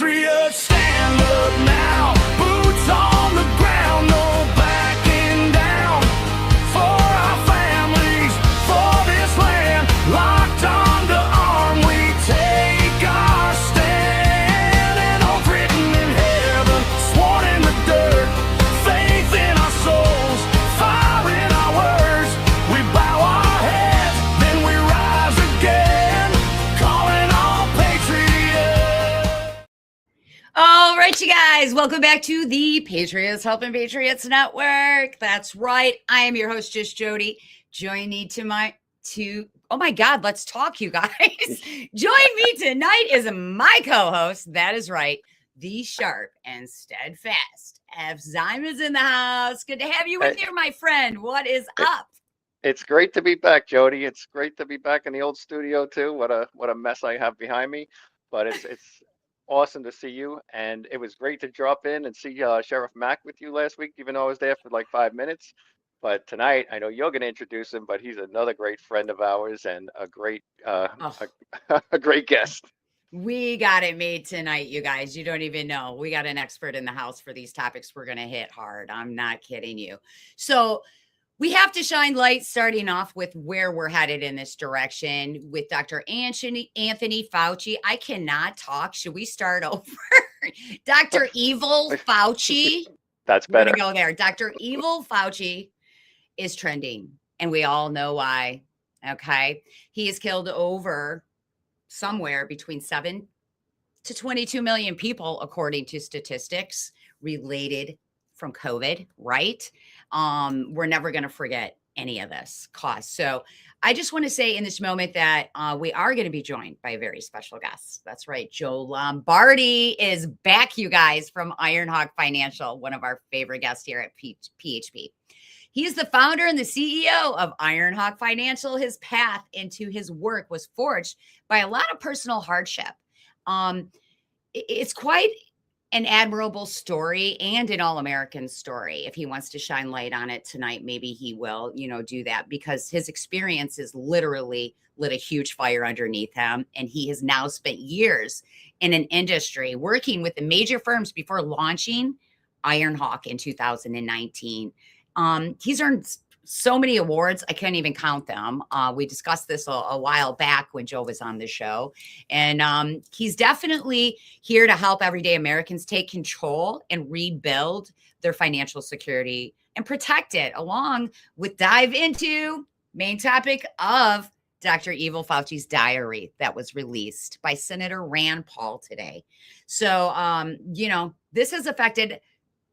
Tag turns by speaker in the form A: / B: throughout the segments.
A: Patriots, stand up now. Boots on the ground, no backing down. For our families, for this land, locked under arm, we take our stand. And oath written in heaven, sworn in the dirt, faith in our souls, fire in our words. We bow our heads, then we rise again, calling all patriots.
B: All right, you guys, welcome back to the Patriots Helping Patriots Network. That's right. I am your host, Just Jodie. Join me oh my God, let's talk, you guys. Join me tonight is my co-host. That is right. The sharp and steadfast Fziamond is in the house. Good to have you with here, my friend. What is up?
C: It's great to be back, Jody. It's great to be back in the old studio too. What a mess I have behind me, but it's awesome to see you. And it was great to drop in and see Sheriff Mack with you last week, even though I was there for like 5 minutes. But tonight, I know you're going to introduce him, but he's another great friend of ours and a great a great guest.
B: We got it made tonight, you guys. You don't even know. We got an expert in the house for these topics we're going to hit hard. I'm not kidding you. So we have to shine light, starting off with where we're headed in this direction with Dr. Anthony Fauci. I cannot talk. Should we start over? Dr. Evil Fauci.
C: That's better.
B: We're gonna go there. Dr. Evil Fauci is trending, and we all know why. Okay. He has killed over somewhere between 7 to 22 million people, according to statistics related from COVID, right? We're never going to forget any of this cost. So I just want to say in this moment that we are going to be joined by a very special guest. That's right. Joe Lombardi is back, you guys, from Ironhawk Financial, one of our favorite guests here at PHP. He is the founder and the CEO of Ironhawk Financial. His path into his work was forged by a lot of personal hardship. It's quite an admirable story and an all-American story. If he wants to shine light on it tonight, maybe he will, do that, because his experiences literally lit a huge fire underneath him. And he has now spent years in an industry working with the major firms before launching Ironhawk in 2019. He's earned so many awards, I can't even count them. We discussed this a while back when Joe was on the show. And he's definitely here to help everyday Americans take control and rebuild their financial security and protect it, along with dive into main topic of Dr. Evil Fauci's diary that was released by Senator Rand Paul today. So, this has affected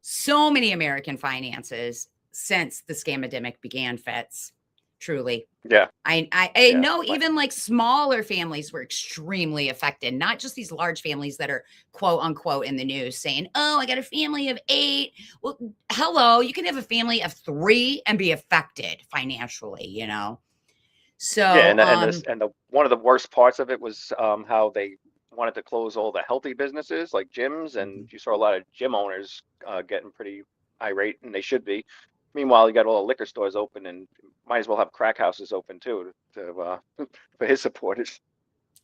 B: so many American finances since the scamdemic began, Fitz. Truly.
C: Yeah.
B: I know even like smaller families were extremely affected, not just these large families that are quote unquote in the news saying, oh, I got a family of 8. Well, hello, you can have a family of 3 and be affected financially, So
C: and one of the worst parts of it was how they wanted to close all the healthy businesses like gyms, and you saw a lot of gym owners getting pretty irate, and they should be. Meanwhile, you got all the liquor stores open, and might as well have crack houses open too for his supporters.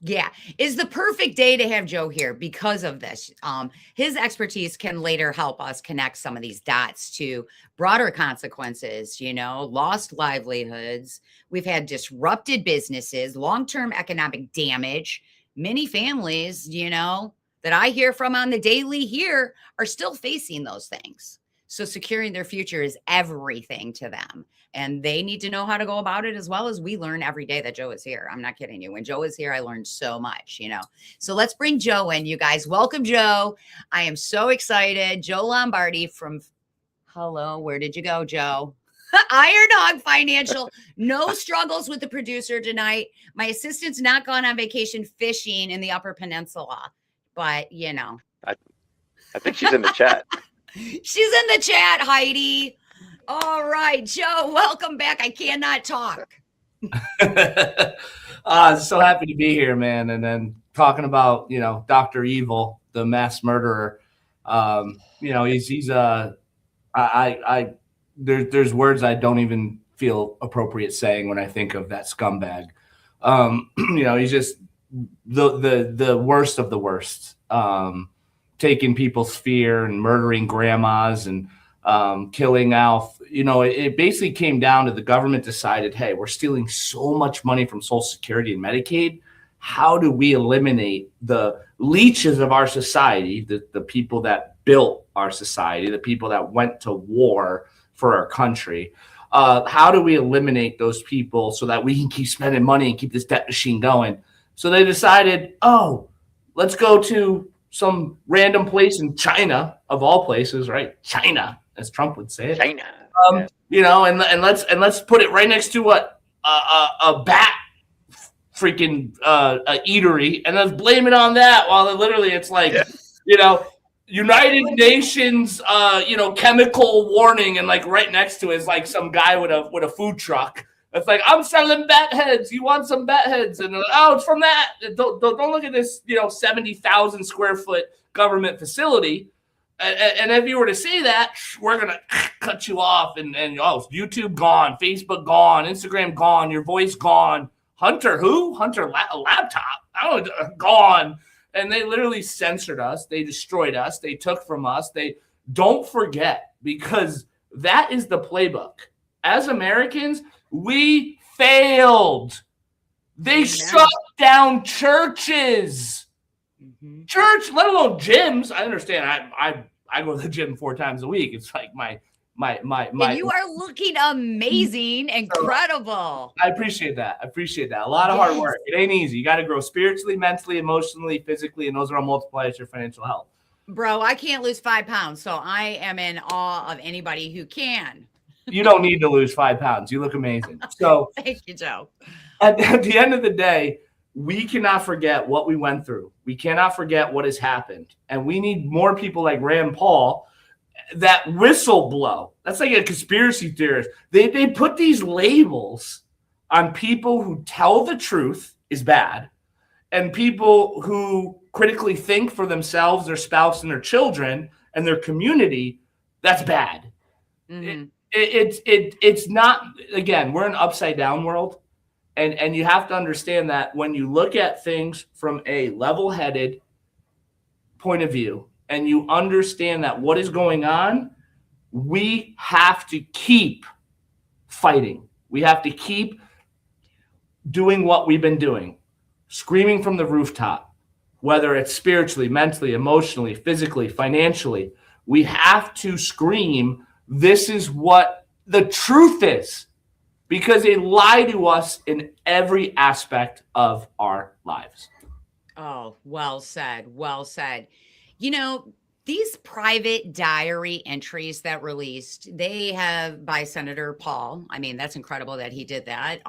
B: Yeah, is the perfect day to have Joe here because of this. His expertise can later help us connect some of these dots to broader consequences, lost livelihoods. We've had disrupted businesses, long-term economic damage. Many families, that I hear from on the daily here are still facing those things. So securing their future is everything to them. And they need to know how to go about it, as well as we learn every day that Joe is here. I'm not kidding you. When Joe is here, I learned so much, So let's bring Joe in, you guys. Welcome, Joe. I am so excited. Joe Lombardi from, where did you go, Joe? Ironhawk Financial. No struggles with the producer tonight. My assistant's not gone on vacation fishing in the Upper Peninsula, but
C: I think she's in the chat.
B: She's in the chat, Heidi. All right, Joe, welcome back. I cannot talk.
D: So happy to be here, man. And then talking about, Dr. Evil, the mass murderer. He's there's words I don't even feel appropriate saying when I think of that scumbag. He's just the worst of the worst. taking people's fear and murdering grandmas and killing Alf. It basically came down to the government decided, hey, we're stealing so much money from Social Security and Medicaid. How do we eliminate the leeches of our society, the people that built our society, the people that went to war for our country? How do we eliminate those people so that we can keep spending money and keep this debt machine going? So they decided, let's go to some random place in China, of all places, right? China, as Trump would say it.
C: China.
D: And let's put it right next to what a bat freaking eatery, and let's blame it on that. While literally it's like, United Nations, chemical warning, and like right next to it is like some guy with a food truck. It's like, I'm selling bat heads. You want some bat heads? And it's from that. Don't look at this, 70,000 square foot government facility. And if you were to say that, we're gonna cut you off. And YouTube gone, Facebook gone, Instagram gone, your voice gone. Hunter who? Hunter laptop? Gone. And they literally censored us. They destroyed us. They took from us. They don't forget, because that is the playbook. As Americans, we failed. They shut down churches. Church, let alone gyms. I understand. I go to the gym 4 times a week. It's like my.
B: And you are looking amazing, incredible.
D: I appreciate that. A lot of hard work. It ain't easy. You got to grow spiritually, mentally, emotionally, physically, and those are all multipliers to your financial health.
B: Bro, I can't lose 5 pounds, so I am in awe of anybody who can.
D: You don't need to lose 5 pounds. You look amazing. So
B: thank you, Joe.
D: At the end of the day, we cannot forget what we went through. We cannot forget what has happened. And we need more people like Rand Paul that whistle blow. That's like a conspiracy theorist. They put these labels on people who tell the truth is bad, and people who critically think for themselves, their spouse, and their children, and their community, that's bad. Mm-hmm. It's not, again, we're an upside down world. And you have to understand that when you look at things from a level-headed point of view, and you understand that what is going on, we have to keep fighting. We have to keep doing what we've been doing, screaming from the rooftop, whether it's spiritually, mentally, emotionally, physically, financially. We have to scream, this is what the truth is, because they lie to us in every aspect of our lives.
B: Oh, well said. Well said. These private diary entries that released, they have by Senator Paul. I mean, that's incredible that he did that.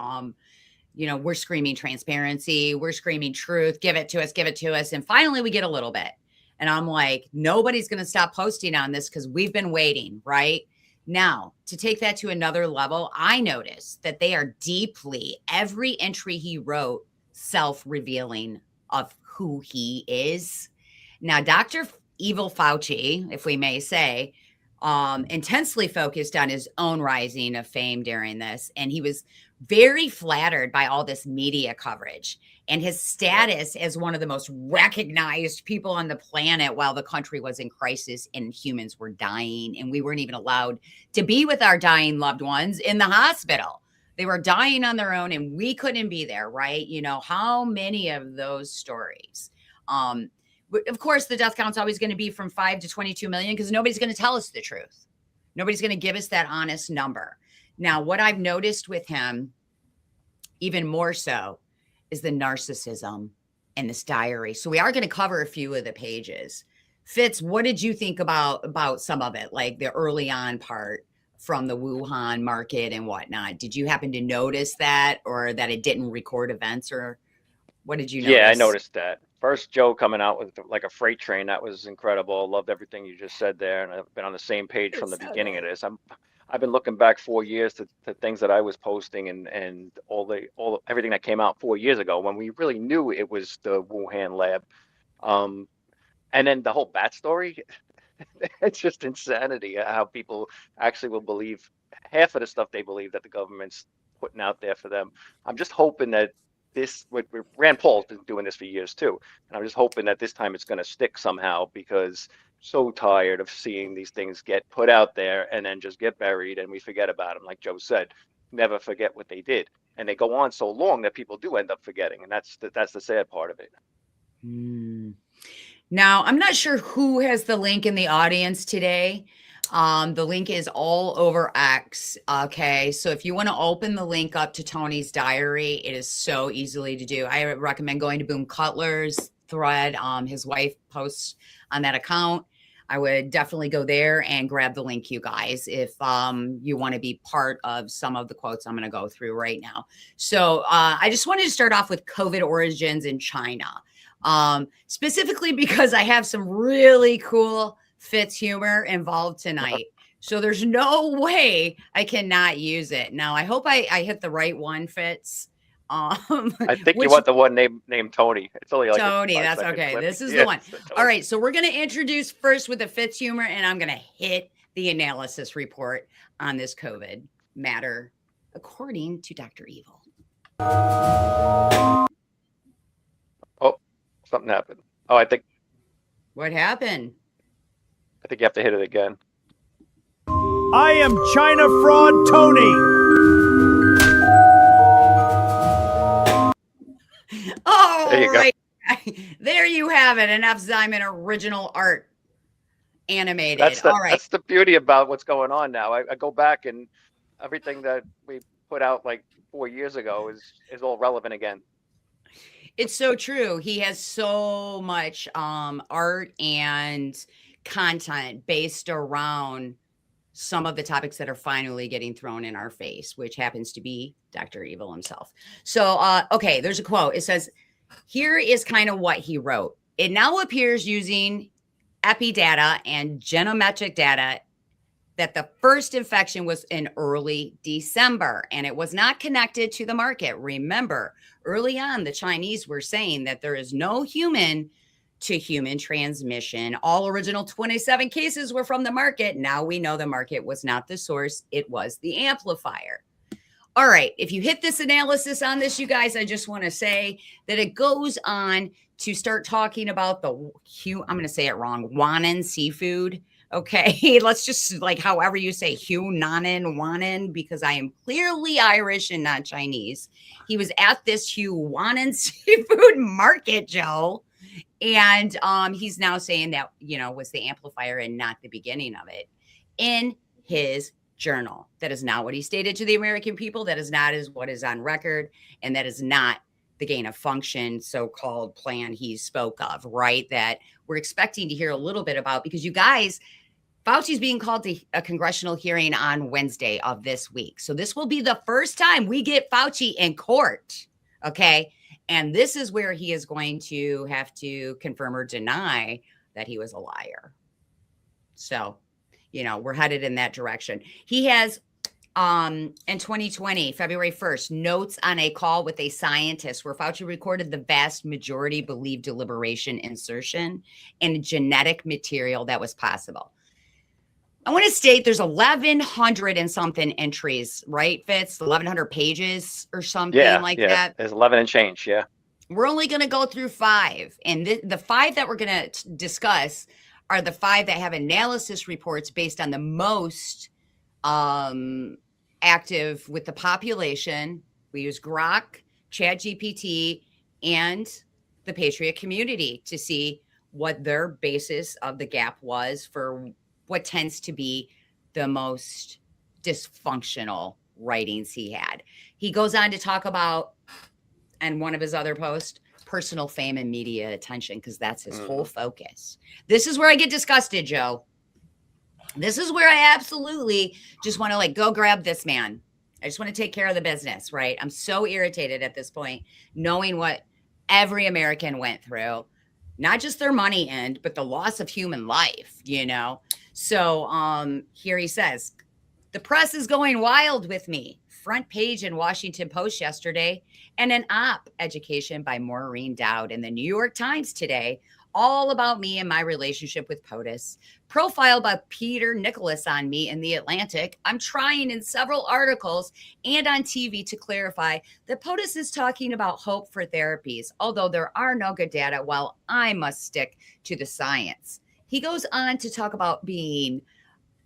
B: We're screaming transparency. We're screaming truth. Give it to us. Give it to us. And finally, we get a little bit. And I'm like, nobody's going to stop posting on this because we've been waiting, right? Now, to take that to another level, I noticed that they are deeply, every entry he wrote, self-revealing of who he is. Now, Dr. Evil Fauci, if we may say, intensely focused on his own rising of fame during this. And he was very flattered by all this media coverage and his status as one of the most recognized people on the planet while the country was in crisis and humans were dying. And we weren't even allowed to be with our dying loved ones in the hospital. They were dying on their own and we couldn't be there, right? How many of those stories? Of course, the death count's always going to be from 5 to 22 million because nobody's going to tell us the truth. Nobody's going to give us that honest number. Now, what I've noticed with him, even more so, is the narcissism in this diary. So we are going to cover a few of the pages. Fitz, what did you think about some of it, like the early on part from the Wuhan market and whatnot? Did you happen to notice that, or that it didn't record events, or what did you notice?
C: Yeah, I noticed that. First, Joe coming out with like a freight train. That was incredible. Loved everything you just said there. And I've been on the same page from the beginning of this. I've been looking back 4 years to things that I was posting and everything that came out 4 years ago when we really knew it was the Wuhan lab. And then the whole bat story, it's just insanity how people actually will believe half of the stuff they believe that the government's putting out there for them. I'm just hoping that this, Rand Paul's been doing this for years too. And I'm just hoping that this time it's going to stick somehow, because so tired of seeing these things get put out there and then just get buried and we forget about them. Like Joe said, never forget what they did. And they go on so long that people do end up forgetting. And that's the sad part of it.
B: Now, I'm not sure who has the link in the audience today. The link is all over X. Okay. So if you want to open the link up to Tony's diary, it is so easily to do. I recommend going to Boom Cutler's thread. His wife posts on that account. I would definitely go there and grab the link, you guys, if you want to be part of some of the quotes I'm going to go through right now. So I just wanted to start off with COVID origins in China, specifically because I have some really cool Fitz humor involved tonight. So there's no way I cannot use it. Now, I hope I hit the right one, Fitz.
C: I think you want the one named Tony. It's only like
B: Tony. That's okay.
C: clip.
B: This is the one. All right. So we're going to introduce first with the Fitz humor, and I'm going to hit the analysis report on this COVID matter, according to Dr. Evil.
C: Oh, something happened. Oh,
B: What happened?
C: I think you have to hit it again.
A: I am China Fraud Tony.
B: Oh,
C: there you
B: right. There you have it. An Ziamond original art animated. All right.
C: That's the beauty about what's going on now. I go back and everything that we put out like 4 years ago is all relevant again.
B: It's so true. He has so much art and content based around some of the topics that are finally getting thrown in our face, which happens to be Dr. Evil himself. So, okay, there's a quote. It says, here is kind of what he wrote. It now appears using epi data and genometric data that the first infection was in early December, and it was not connected to the market. Remember, early on, the Chinese were saying that there is no human to human transmission. All original 27 cases were from the market. Now we know the market was not the source. It was the amplifier. All right. If you hit this analysis on this, you guys, I just want to say that it goes on to start talking about I'm going to say it wrong, Wanan seafood. Okay. Let's just like however you say Wanan, because I am clearly Irish and not Chinese. He was at this Wanan seafood market, Joe. And he's now saying that, was the amplifier and not the beginning of it in his journal. That is not what he stated to the American people. That is not what is on record. And that is not the gain of function so-called plan he spoke of, right? That we're expecting to hear a little bit about, because you guys, Fauci's being called to a congressional hearing on Wednesday of this week. So this will be the first time we get Fauci in court. Okay. And this is where he is going to have to confirm or deny that he was a liar. So, we're headed in that direction. He has, in 2020, February 1st, notes on a call with a scientist where Fauci recorded the vast majority believed deliberation insertion in genetic material that was possible. I want to state there's 1,100 and something entries, right, Fitz? 1,100 pages or something that.
C: There's 11 and change, yeah.
B: We're only going to go through 5. And the 5 that we're going to discuss are the 5 that have analysis reports based on the most active with the population. We use Grok, ChatGPT, and the Patriot community to see what their basis of the gap was for what tends to be the most dysfunctional writings he had. He goes on to talk about, and one of his other posts, personal fame and media attention, because that's his whole focus. This is where I get disgusted, Joe. This is where I absolutely just want to go grab this man. I just want to take care of the business, right? I'm so irritated at this point, knowing what every American went through, not just their money end, but the loss of human life, So here he says, the press is going wild with me. Front page in Washington Post yesterday, and an op education by Maureen Dowd in the New York Times today. all about me and my relationship with POTUS. Profiled by Peter Nicholas on me in The Atlantic, I'm trying in several articles and on TV to clarify that POTUS is talking about hope for therapies, although there are no good data, while I must stick to the science. He goes on to talk about being,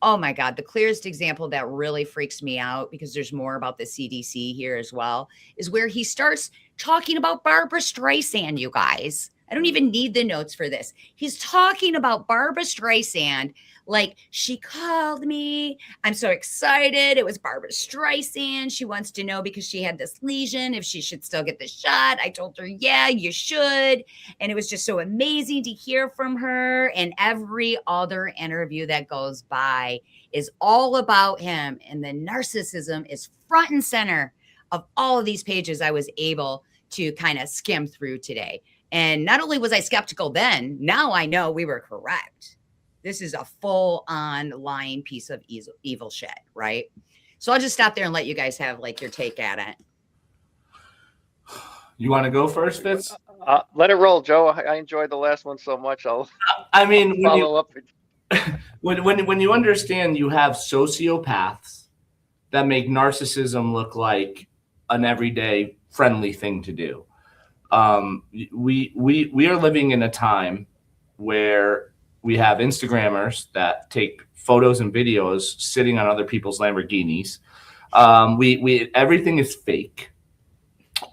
B: oh my God, the clearest example that really freaks me out, because there's more about the CDC here as well, is where he starts talking about Barbara Streisand, you guys. I don't even need the notes for this. He's talking about Barbara Streisand like, she called me. I'm so excited. It was Barbara Streisand. She wants to know because she had this lesion if she should still get the shot. I told her, yeah, you should. And it was just so amazing to hear from her. And every other interview that goes by is all about him. And the narcissism is front and center of all of these pages I was able to kind of skim through today. And not only was I skeptical then, now I know we were correct. This is a full-on lying piece of evil shit, right? So I'll just stop there and let you guys have like your take at it.
D: You want to go first, Fitz?
C: Let it roll, Joe. I enjoyed the last one so much.
D: I mean,
C: follow up.
D: when you understand you have sociopaths that make narcissism look like an everyday friendly thing to do. We are living in a time where we have Instagrammers that take photos and videos sitting on other people's Lamborghinis. Everything is fake.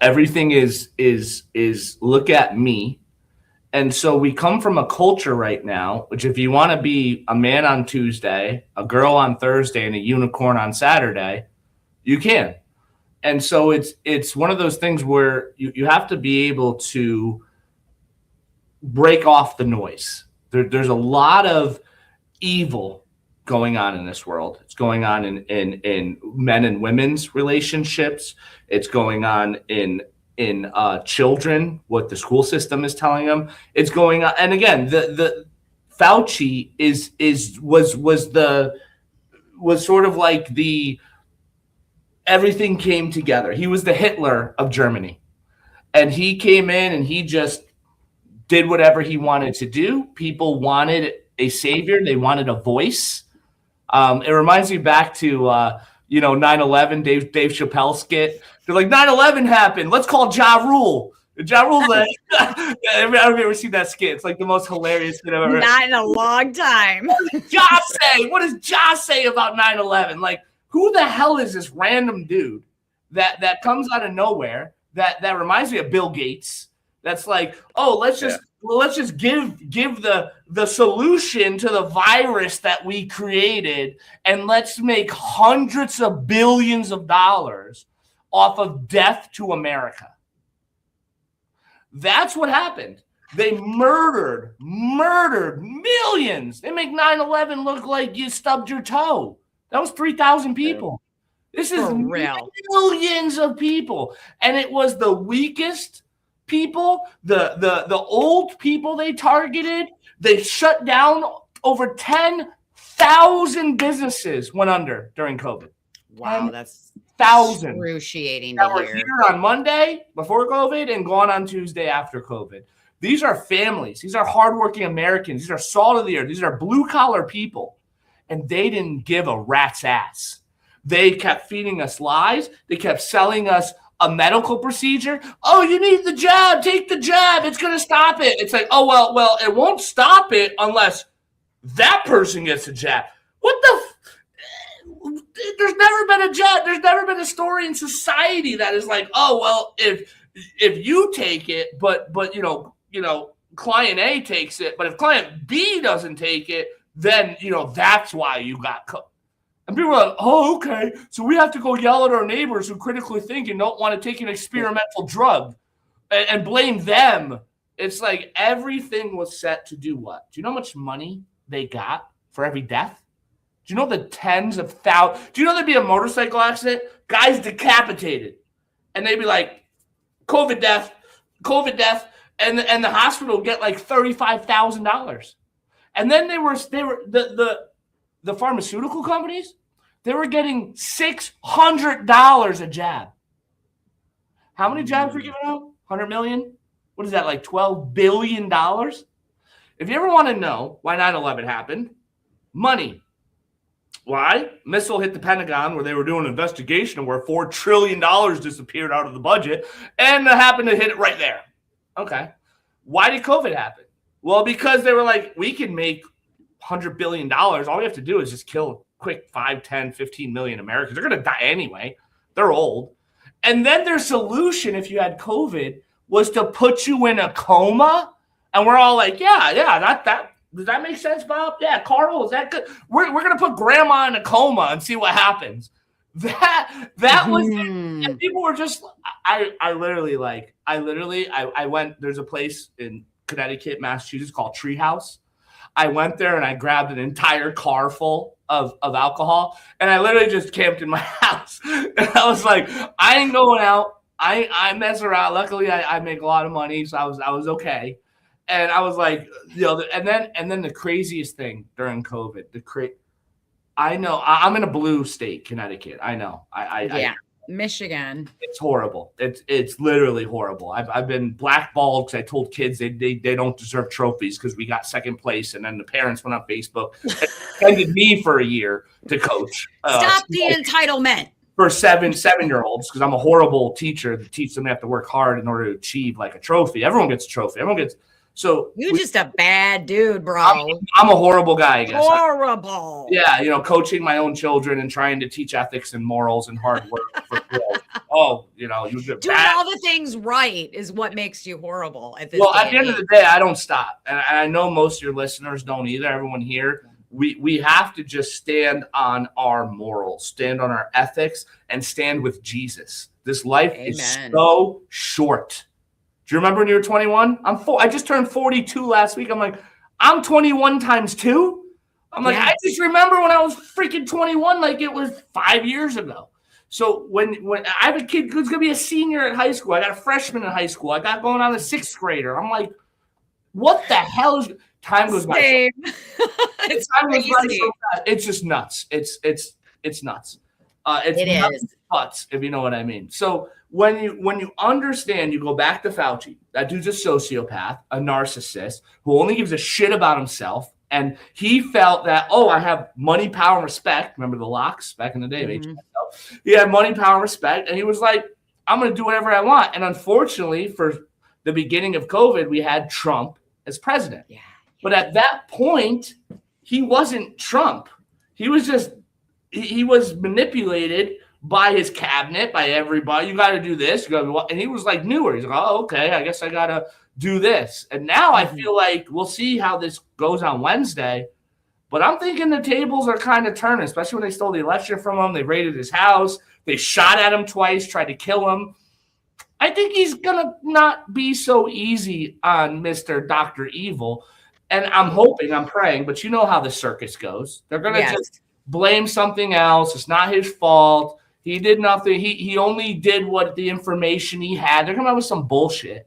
D: Everything is look at me. And so we come from a culture right now, which if you want to be a man on Tuesday, a girl on Thursday, and a unicorn on Saturday, you can. And so it's one of those things where you have to be able to break off the noise. There's a lot of evil going on in this world. It's going on in men and women's relationships. It's going on in children, what the school system is telling them. It's going on, and again, the Fauci was sort of like the everything came together. He was the Hitler of Germany, and he came in and he just did whatever he wanted to do. People wanted a savior. They wanted a voice. It reminds me back to 9/11, Dave Chappelle skit. They're like, 9/11 happened. Let's call Ja Rule. Ja Rule's like, I don't know if you ever seen that skit. It's like the most hilarious skit I've ever.
B: Not in a long time.
D: What does Ja say about 9/11? Like, who the hell is this random dude that comes out of nowhere that reminds me of Bill Gates? That's like, oh, let's just give the solution to the virus that we created, and let's make hundreds of billions of dollars off of death to America. That's what happened. They murdered millions. They make 9/11 look like you stubbed your toe. That was 3,000 people. This is millions of people. And it was the weakest people, the old people they targeted. They shut down. Over 10,000 businesses went under during COVID.
B: Wow, that's
D: 1,000
B: excruciating
D: that
B: to
D: were
B: hear.
D: here on Monday before COVID and gone on Tuesday after COVID. These are families. These are hardworking Americans. These are salt of the earth. These are blue-collar people. And they didn't give a rat's ass. They kept feeding us lies. They kept selling us a medical procedure. Oh, you need the jab. Take the jab. It's going to stop it. It's like, oh, well, it won't stop it unless that person gets a jab. What the there's never been a jab. There's never been a story in society that is like, oh, well, if you take it, but client A takes it, but if client B doesn't take it, then, that's why you got cut. And people are like, oh, okay. So we have to go yell at our neighbors who critically think and don't want to take an experimental drug and blame them. It's like everything was set to do what? Do you know how much money they got for every death? Do you know the tens of thousands? Do you know there'd be a motorcycle accident? Guys decapitated. And they'd be like, COVID death. And the hospital would get like $35,000. And then they were the pharmaceutical companies, they were getting $600 a jab. How many jabs were given out? 100 million? What is that, like $12 billion? If you ever want to know why 9/11 happened, money. Why? Missile hit the Pentagon where they were doing an investigation where $4 trillion disappeared out of the budget, and it happened to hit it right there. Okay. Why did COVID happen? Well, because they were like, we can make $100 billion. All we have to do is just kill quick 5, 10, 15 million Americans. They're going to die anyway. They're old. And then their solution, if you had COVID, was to put you in a coma. And we're all like, yeah, that does that make sense, Bob? Yeah, Carl, is that good? We're going to put grandma in a coma and see what happens. That was it. And people were just, I went, there's a place in Connecticut, Massachusetts called Treehouse. I went there and I grabbed an entire car full of alcohol, and I literally just camped in my house. And I was like, I ain't going out. I mess around. Luckily, I make a lot of money, so I was okay. And I was like, and then the craziest thing during COVID, I know I'm in a blue state, Connecticut. I know.
E: Michigan.
D: It's horrible. It's literally horrible. I've been blackballed because I told kids they don't deserve trophies because we got second place, and then the parents went on Facebook and suspended me for a year to coach.
B: Stop the entitlement.
D: For 7-year-olds, because I'm a horrible teacher to teach them they have to work hard in order to achieve like a trophy. Everyone gets a trophy.
B: You're just a bad dude, bro.
D: I'm a horrible guy, I guess.
B: Horrible.
D: Yeah, coaching my own children and trying to teach ethics and morals and hard work for kids. You
B: doing all the things right is what makes you horrible at this.
D: Well, at the end of the day, I don't stop, and I know most of your listeners don't either. Everyone here, we have to just stand on our morals, stand on our ethics, and stand with Jesus. This life is so short. Do you remember when you were 21? I just turned 42 last week. I'm like, I'm 21 times 2. I'm like, I just remember when I was freaking 21, like it was 5 years ago. So when I have a kid who's going to be a senior at high school, I got a freshman in high school, I got going on a 6th grader. I'm like, what the hell is time goes by? It's just nuts. It's nuts. It is nuts, if you know what I mean. So when you understand, you go back to Fauci. That dude's a sociopath, a narcissist who only gives a shit about himself. And he felt that, I have money, power, and respect. Remember the locks back in the day? Mm-hmm. He had money, power, and respect. And he was like, I'm going to do whatever I want. And unfortunately, for the beginning of COVID, we had Trump as president. Yeah. But at that point, he wasn't Trump. He was just, he was manipulated by his cabinet, by everybody. You got to do this. And he was like newer. He's like, okay, I guess I got to do this. And now I feel like we'll see how this goes on Wednesday. But I'm thinking the tables are kind of turning, especially when they stole the election from him. They raided his house. They shot at him twice, tried to kill him. I think he's going to not be so easy on Mr. Dr. Evil. And I'm hoping, I'm praying, but you know how the circus goes. They're going to just blame something else. It's not his fault. He did nothing. He only did what the information he had. They're coming up with some bullshit.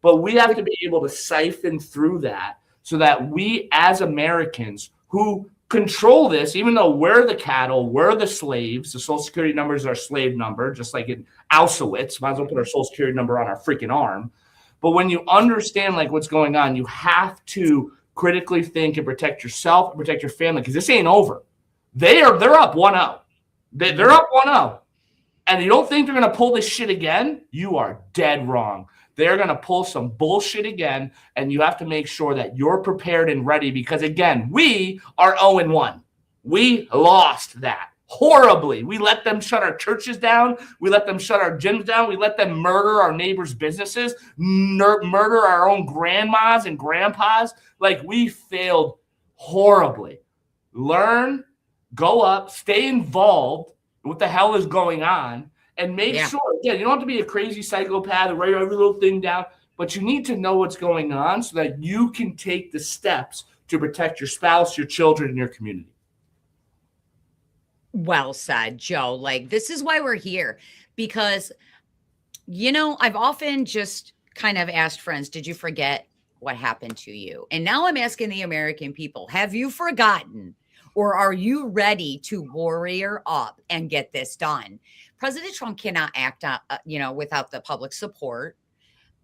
D: But we have to be able to siphon through that so that we as Americans who control this, even though we're the cattle, we're the slaves, the Social Security number is our slave number, just like in Auschwitz. Might as well put our Social Security number on our freaking arm. But when you understand like what's going on, you have to critically think and protect yourself and protect your family, because this ain't over. They're up 1-0. They're up 1-0. And you don't think they're going to pull this shit again? You are dead wrong. They're going to pull some bullshit again, and you have to make sure that you're prepared and ready, because, again, we are 0-1. We lost that horribly. We let them shut our churches down. We let them shut our gyms down. We let them murder our neighbors' businesses, murder our own grandmas and grandpas. Like, we failed horribly. Learn, go up, stay involved in what the hell is going on, and make sure, again, you don't have to be a crazy psychopath and write every little thing down, but you need to know what's going on so that you can take the steps to protect your spouse, your children, and your community.
B: Well said, Joe. Like, this is why we're here, because, I've often just kind of asked friends, did you forget what happened to you? And now I'm asking the American people, have you forgotten? Or are you ready to warrior up and get this done? President Trump cannot act, without the public support.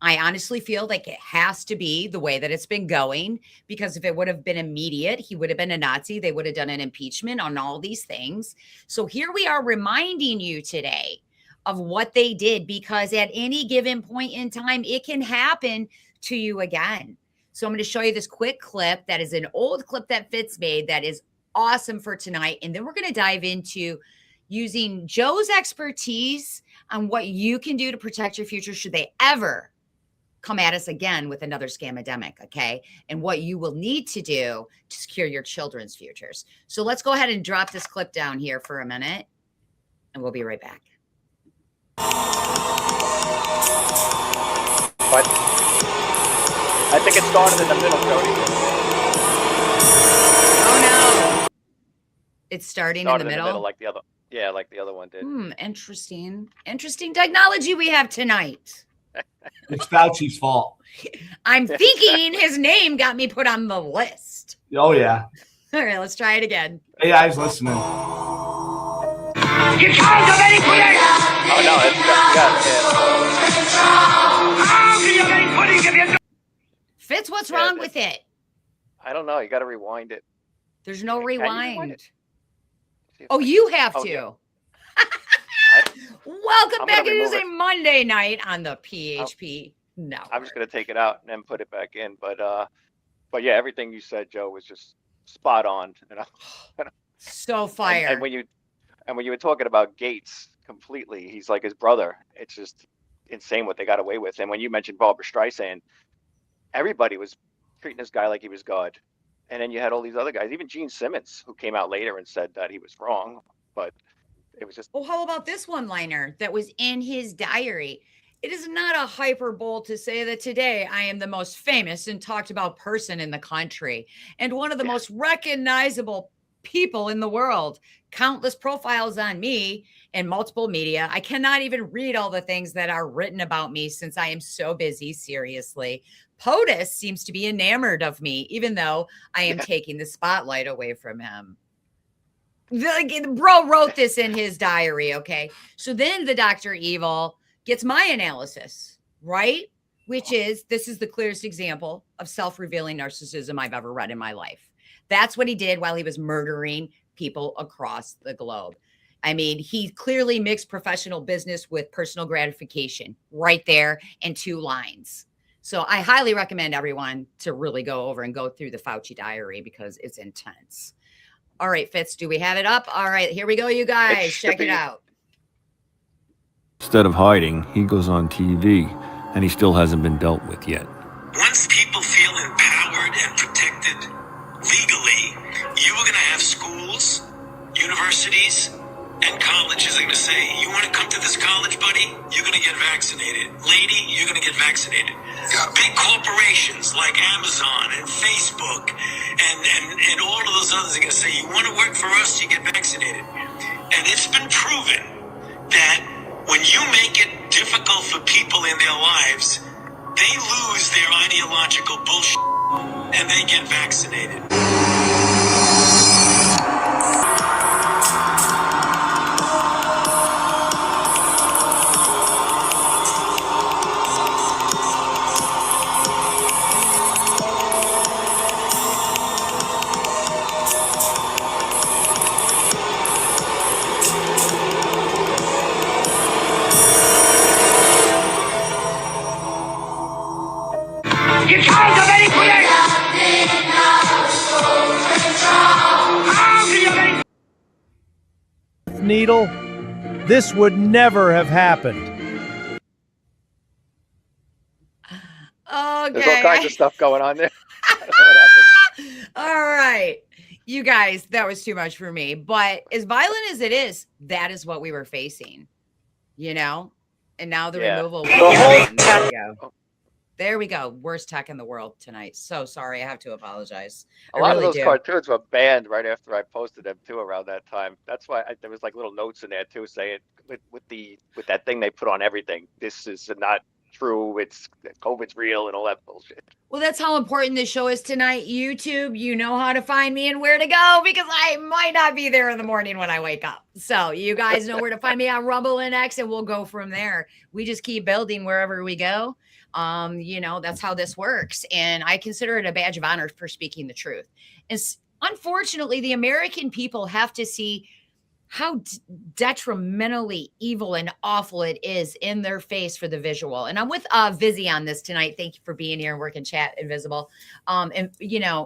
B: I honestly feel like it has to be the way that it's been going, because if it would have been immediate, he would have been a Nazi. They would have done an impeachment on all these things. So here we are reminding you today of what they did, because at any given point in time, it can happen to you again. So I'm going to show you this quick clip that is an old clip that Fitz made that is awesome for tonight. And then we're going to dive into using Joe's expertise on what you can do to protect your future should they ever come at us again with another scamdemic, okay? And what you will need to do to secure your children's futures. So let's go ahead and drop this clip down here for a minute, and we'll be right back.
C: But I think it started in the middle, Jody.
B: Oh no. It's starting
C: Started
B: in the middle?
C: like the other. Yeah, like the other one did.
B: Interesting. Interesting technology we have tonight.
D: It's Fauci's fault.
B: I'm thinking his name got me put on the list.
D: Oh, yeah.
B: All right, let's try it again.
D: AI's listening.
A: You can't have any pudding!
C: Oh no, it's
A: How can you have any pudding if you don't?
B: Fitz, what's
C: Yeah,
B: wrong with it?
C: I don't know. You got to rewind it.
B: There's no
C: Can you rewind
B: rewind.
C: it? See if
B: Oh,
C: I-
B: you have
C: Oh,
B: to.
C: yeah.
B: Welcome
C: I'm
B: back.
C: gonna
B: It is
C: remove
B: a Monday night on the PHP. No,
C: I'm just gonna take it out and then put it back in. But yeah, everything you said, Joe, was just spot on. You know.
B: so fire.
C: And when you were talking about Gates, completely, he's like his brother. It's just insane what they got away with. And when you mentioned Barbara Streisand, everybody was treating this guy like he was God. And then you had all these other guys, even Gene Simmons, who came out later and said that he was wrong. But it was just
B: Oh, how about this one-liner that was in his diary? It is not a hyperbole to say that today I am the most famous and talked about person in the country and one of the most recognizable people in the world. Countless profiles on me in multiple media. I cannot even read all the things that are written about me since I am so busy, seriously. POTUS seems to be enamored of me, even though I am taking the spotlight away from him. The bro wrote this in his diary, okay? So then the Dr. Evil gets my analysis, right? Which is, this is the clearest example of self-revealing narcissism I've ever read in my life. That's what he did while he was murdering people across the globe. I mean, he clearly mixed professional business with personal gratification right there in 2 lines. So I highly recommend everyone to really go over and go through the Fauci diary because it's intense. All right, Fitz, do we have it up? All right, here we go, you guys. Check it out.
F: Instead of hiding, he goes on TV, and he still hasn't been dealt with yet.
G: Once people feel empowered and protected legally, you are going to have schools, universities, and colleges are going to say, you want to come to this college, buddy? You're going to get vaccinated. Lady, you're going to get vaccinated. Big corporations like Amazon and Facebook and all of those others are going to say, you want to work for us, you get vaccinated. And it's been proven that when you make it difficult for people in their lives, they lose their ideological bullshit and they get vaccinated.
A: You can't have any pudding! How can you have any
H: Needle, this would never have happened.
B: Okay.
C: there's all kinds of stuff going on there. I don't know what happened.
B: All right. You guys, that was too much for me. But as violent as it is, that is what we were facing, you know? And now the
C: Yeah.
B: removal. There we go. Worst tech in the world tonight. So sorry. I have to apologize.
C: A
B: I
C: lot
B: really
C: of those
B: do.
C: cartoons were banned right after I posted them too around that time. That's why there was like little notes in there too saying with that thing they put on everything. This is not true. It's COVID's real and all that bullshit.
B: Well, that's how important this show is tonight. YouTube, you know how to find me and where to go because I might not be there in the morning when I wake up. So you guys know where to find me on Rumble and X, and we'll go from there. We just keep building wherever we go. That's how this works. And I consider it a badge of honor for speaking the truth. Unfortunately, the American people have to see how detrimentally evil and awful it is in their face for the visual. And I'm with Vizzy on this tonight. Thank you for being here and working chat, Invisible.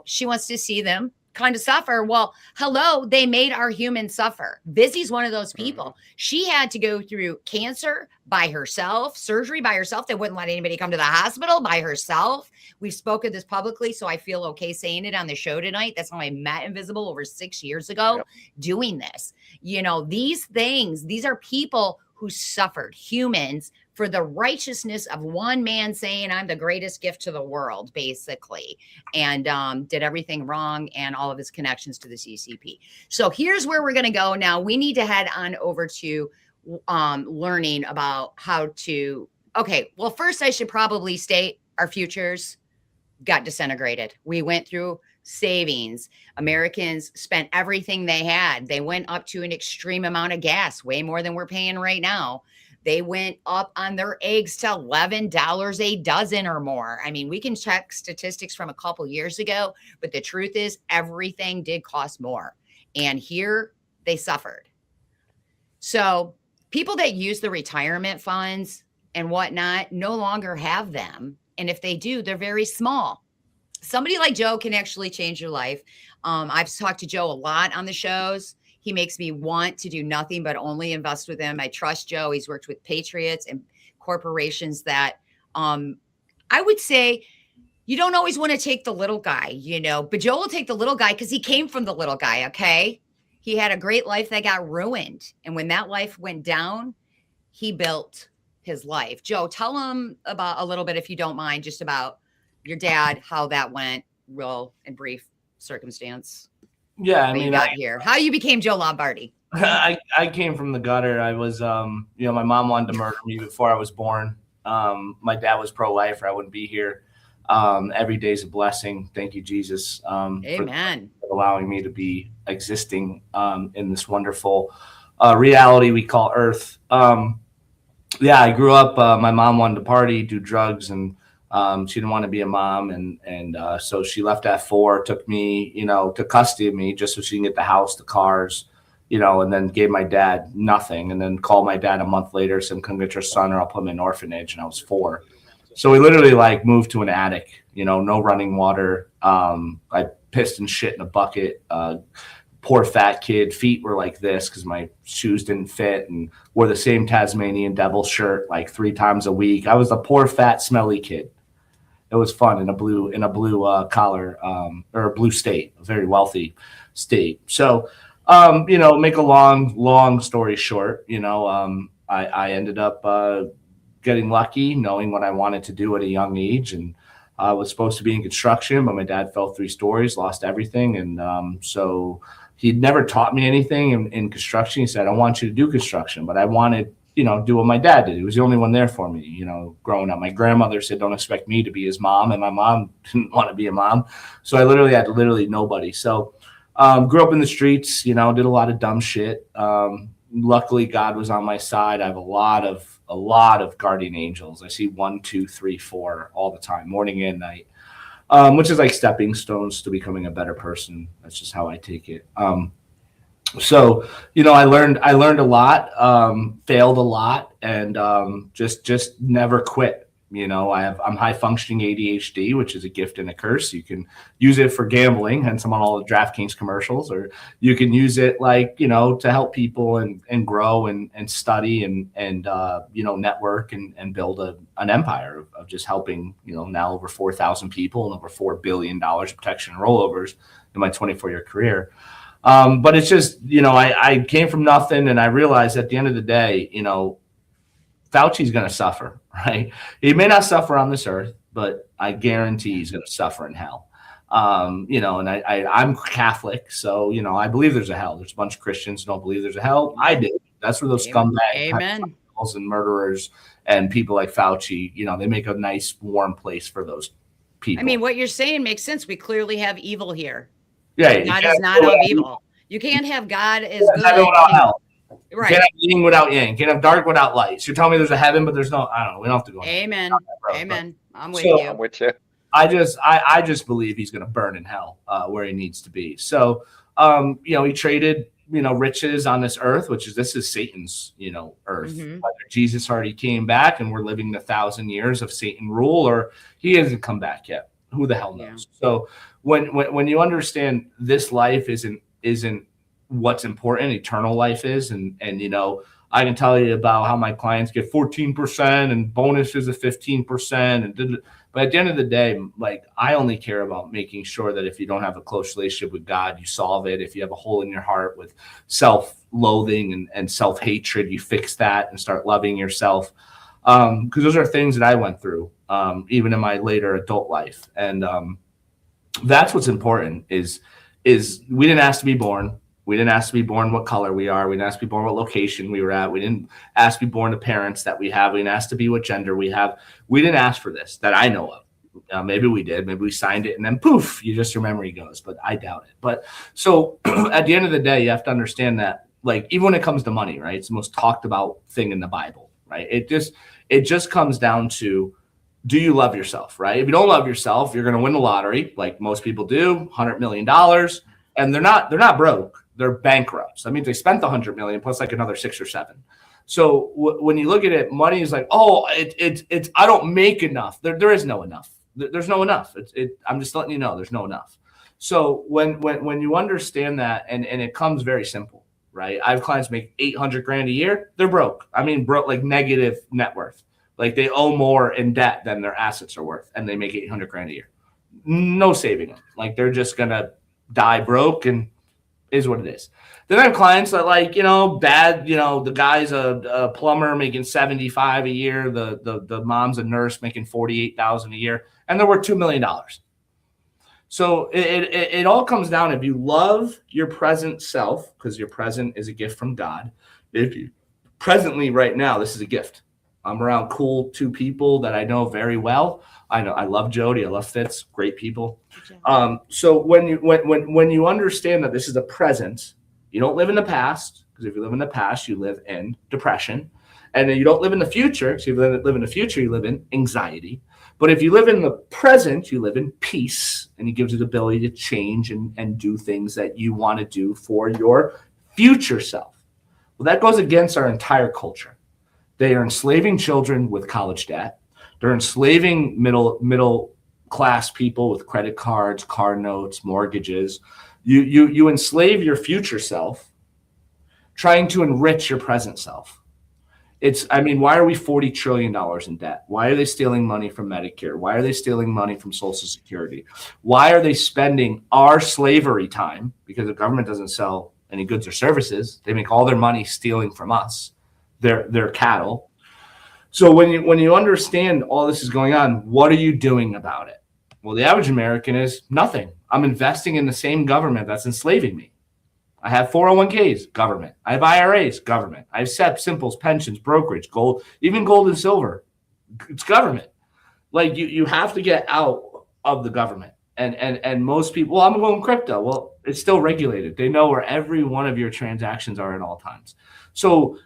B: She wants to see them kind of suffer. Well, hello, they made our humans suffer. Vizzy's one of those people. She had to go through cancer by herself, surgery by herself. They wouldn't let anybody come to the hospital by herself. We've spoken this publicly, so I feel okay saying it on the show tonight. That's how I met Invisible over 6 years ago, doing this. These are people who suffered, humans, for the righteousness of one man saying, I'm the greatest gift to the world, basically, and did everything wrong, and all of his connections to the CCP. So here's where we're going to go now. We need to head on over to learning about how to, well, first I should probably state our futures got disintegrated. We went through savings. Americans spent everything they had. They went up to an extreme amount of gas, way more than we're paying right now. They went up on their eggs to $11 a dozen or more. I mean, we can check statistics from a couple years ago, but the truth is everything did cost more. And here they suffered. So people that use the retirement funds and whatnot no longer have them. And if they do, they're very small. Somebody like Joe can actually change your life. I've talked to Joe a lot on the shows. He makes me want to do nothing but only invest with him. I trust Joe. He's worked with patriots and corporations that I would say you don't always want to take the little guy, but Joe will take the little guy because he came from the little guy, okay? He had a great life that got ruined. And when that life went down, he built his life. Joe, tell him about a little bit, if you don't mind, just about your dad, how that went, real and brief circumstance.
D: Yeah, I mean,
B: how you became Joe Lombardi.
D: I came from the gutter. I was, my mom wanted to murder me before I was born. My dad was pro-lifer. I wouldn't be here. Every day's a blessing. Thank you, Jesus.
B: Amen.
D: For allowing me to be existing in this wonderful reality we call Earth. I grew up. My mom wanted to party, do drugs, and she didn't want to be a mom, and so she left at 4, took me, to custody of me just so she can get the house, the cars, and then gave my dad nothing, and then called my dad a month later, said, come get your son or I'll put him in an orphanage, and I was 4. So we literally moved to an attic, no running water. I pissed and shit in a bucket. Poor fat kid, feet were like this because my shoes didn't fit, and wore the same Tasmanian devil shirt 3 times a week. I was a poor fat smelly kid. It was fun in a blue collar or a blue state, a very wealthy state. So, make a long story short, I ended up getting lucky, knowing what I wanted to do at a young age, and I was supposed to be in construction, but my dad fell 3 stories, lost everything, and so he'd never taught me anything in construction. He said, I want you to do construction, but I wanted do what my dad did. He was the only one there for me, growing up. My grandmother said, don't expect me to be his mom. And my mom didn't want to be a mom. So I literally had nobody. So grew up in the streets, did a lot of dumb shit. Luckily, God was on my side. I have a lot of guardian angels. I see 1, 2, 3, 4 all the time, morning and night, which is like stepping stones to becoming a better person. That's just how I take it. So, I learned a lot, failed a lot, and just never quit. I'm high functioning ADHD, which is a gift and a curse. You can use it for gambling, hence I'm on all the DraftKings commercials, or you can use it to help people and grow and study and network and build an empire of just helping, now over 4,000 people and over $4 billion of protection and rollovers in my 24-year career. But it's just, I came from nothing, and I realized at the end of the day, Fauci's going to suffer, right? He may not suffer on this earth, but I guarantee he's going to suffer in hell. And I'm Catholic, so, I believe there's a hell. There's a bunch of Christians who don't believe there's a hell. I do. That's where those scumbag and murderers and people like Fauci, they make a nice, warm place for those people.
B: I mean, what you're saying makes sense. We clearly have evil here.
D: Yeah,
B: God is not of evil. You can't have God as good.
D: Without hell.
B: Right.
D: You can't have yin without yang. You can't have dark without light. So you're telling me there's a heaven, but there's no, I don't know. We don't have to go.
B: Amen. Amen. I'm with
D: So-
B: you.
C: I'm with you.
D: I just believe he's going to burn in hell where he needs to be. So, he traded, riches on this earth, this is Satan's, earth.
B: Mhm.
D: Whether Jesus already came back and we're living the 1,000 years of Satan rule, or he hasn't come back yet. Who the hell knows?
B: Yeah.
D: So when you understand this life isn't what's important, eternal life is, and I can tell you about how my clients get 14% and bonuses of 15%. But at the end of the day, like, I only care about making sure that if you don't have a close relationship with God, you solve it. If you have a hole in your heart with self-loathing and self-hatred, you fix that and start loving yourself. Because those are things that I went through, even in my later adult life. And that's what's important is we didn't ask to be born. We didn't ask to be born what color we are. We didn't ask to be born what location we were at. We didn't ask to be born the parents that we have. We didn't ask to be what gender we have. We didn't ask for this that I know of. Maybe we did. Maybe we signed it and then poof, your memory goes. But I doubt it. But so at the end of the day, you have to understand that, like, even when it comes to money, right? It's the most talked about thing in the Bible, right? It just comes down to, do you love yourself, right? If you don't love yourself, you're going to win the lottery, like most people do, $100 million, and they're not broke. They're bankrupt. So that means they spent the $100 million plus like another 6 or 7. So when you look at it, money is like, it's I don't make enough. There is no enough. There's no enough. I'm just letting you know there's no enough. So when you understand that, and it comes very simple, right? I have clients make $800,000 a year. They're broke. I mean, broke, like negative net worth. Like they owe more in debt than their assets are worth, and they make $800,000 a year. No saving them. Like they're just gonna die broke, and is what it is. Then I have clients that, like, bad, the guy's a plumber making 75 a year. The mom's a nurse making 48,000 a year, and they're worth $2 million. So it all comes down, if you love your present self, because your present is a gift from God. If you presently right now, this is a gift. I'm around cool 2 people that I know very well. I love Jodie. I love Fitz. Great people. So when you understand that this is a present, you don't live in the past, because if you live in the past, you live in depression. And then you don't live in the future, because if you live in the future, you live in anxiety. But if you live in the present, you live in peace, and it gives you the ability to change and do things that you want to do for your future self. Well, that goes against our entire culture. They are enslaving children with college debt. They're enslaving middle class people with credit cards, car notes, mortgages. You enslave your future self, trying to enrich your present self. Why are we $40 trillion in debt? Why are they stealing money from Medicare? Why are they stealing money from Social Security? Why are they spending our slavery time? Because the government doesn't sell any goods or services. They make all their money stealing from us, their cattle. So when you understand all this is going on, what are you doing about it? Well, the average American is nothing. I'm investing in the same government that's enslaving me. I have 401ks, government. I have IRAs, government. I have SEP, simples, pensions, brokerage, gold, even gold and silver. It's government. Like you have to get out of the government. And most people, well, I'm going crypto. Well, it's still regulated. They know where every one of your transactions are at all times. So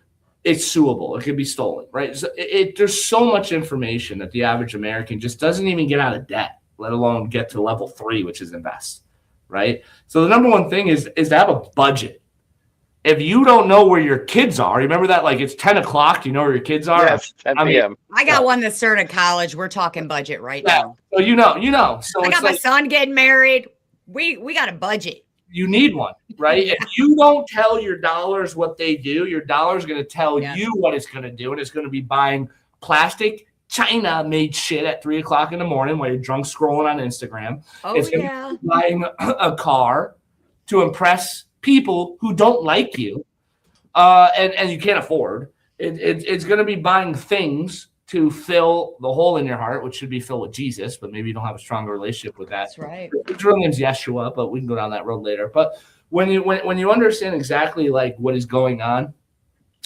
D: it's suable. It can be stolen, right? So there's so much information that the average American just doesn't even get out of debt, let alone get to level 3, which is invest, right? So the number one thing is to have a budget. If you don't know where your kids are, remember that, like, it's 10 o'clock, do you know where your kids are?
C: Yes, 10 p.m.
B: I got one that started college. We're talking budget right now.
D: So you know. So
B: I
D: it's
B: got my
D: like,
B: son getting married. We got a budget.
D: you need one, right? If you don't tell your dollars what they do, your dollar's going to tell you what it's going to do, and it's going to be buying plastic China-made shit at 3 o'clock in the morning while you're drunk scrolling on Instagram.
B: Oh,
D: It's going to be buying a car to impress people who don't like you, and you can't afford. It's going to be buying things to fill the hole in your heart, which should be filled with Jesus, but maybe you don't have a stronger relationship with that.
B: That's right.
D: His real name's Yeshua, but we can go down that road later. But when you understand exactly like what is going on,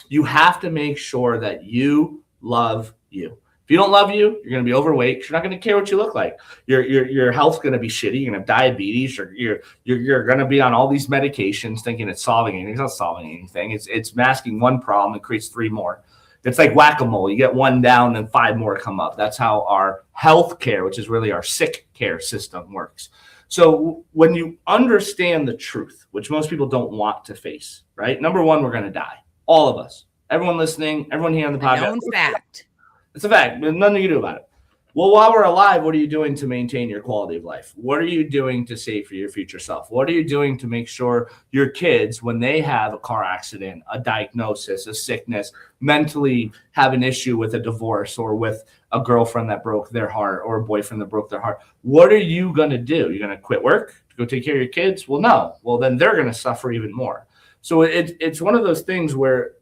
D: you have to make sure that you love you. If you don't love you, you're going to be overweight. You're not going to care what you look like. Your health's going to be shitty. You're going to have diabetes. You're going to be on all these medications thinking it's solving anything. It's not solving anything. It's masking one problem and creates 3 more. It's like whack-a-mole. You get one down and 5 more come up. That's how our health care, which is really our sick care system, works. So when you understand the truth, which most people don't want to face, right? Number one, we're going to die. All of us. Everyone listening, everyone here on the podcast.
B: Known fact.
D: It's a fact. There's nothing you can do about it. Well, while we're alive, what are you doing to maintain your quality of life? What are you doing to save for your future self? What are you doing to make sure your kids, when they have a car accident, a diagnosis, a sickness, mentally have an issue with a divorce or with a girlfriend that broke their heart or a boyfriend that broke their heart? What are you going to do? You're going to quit work to go take care of your kids? Well, no. Well, then they're going to suffer even more. So it's one of those things where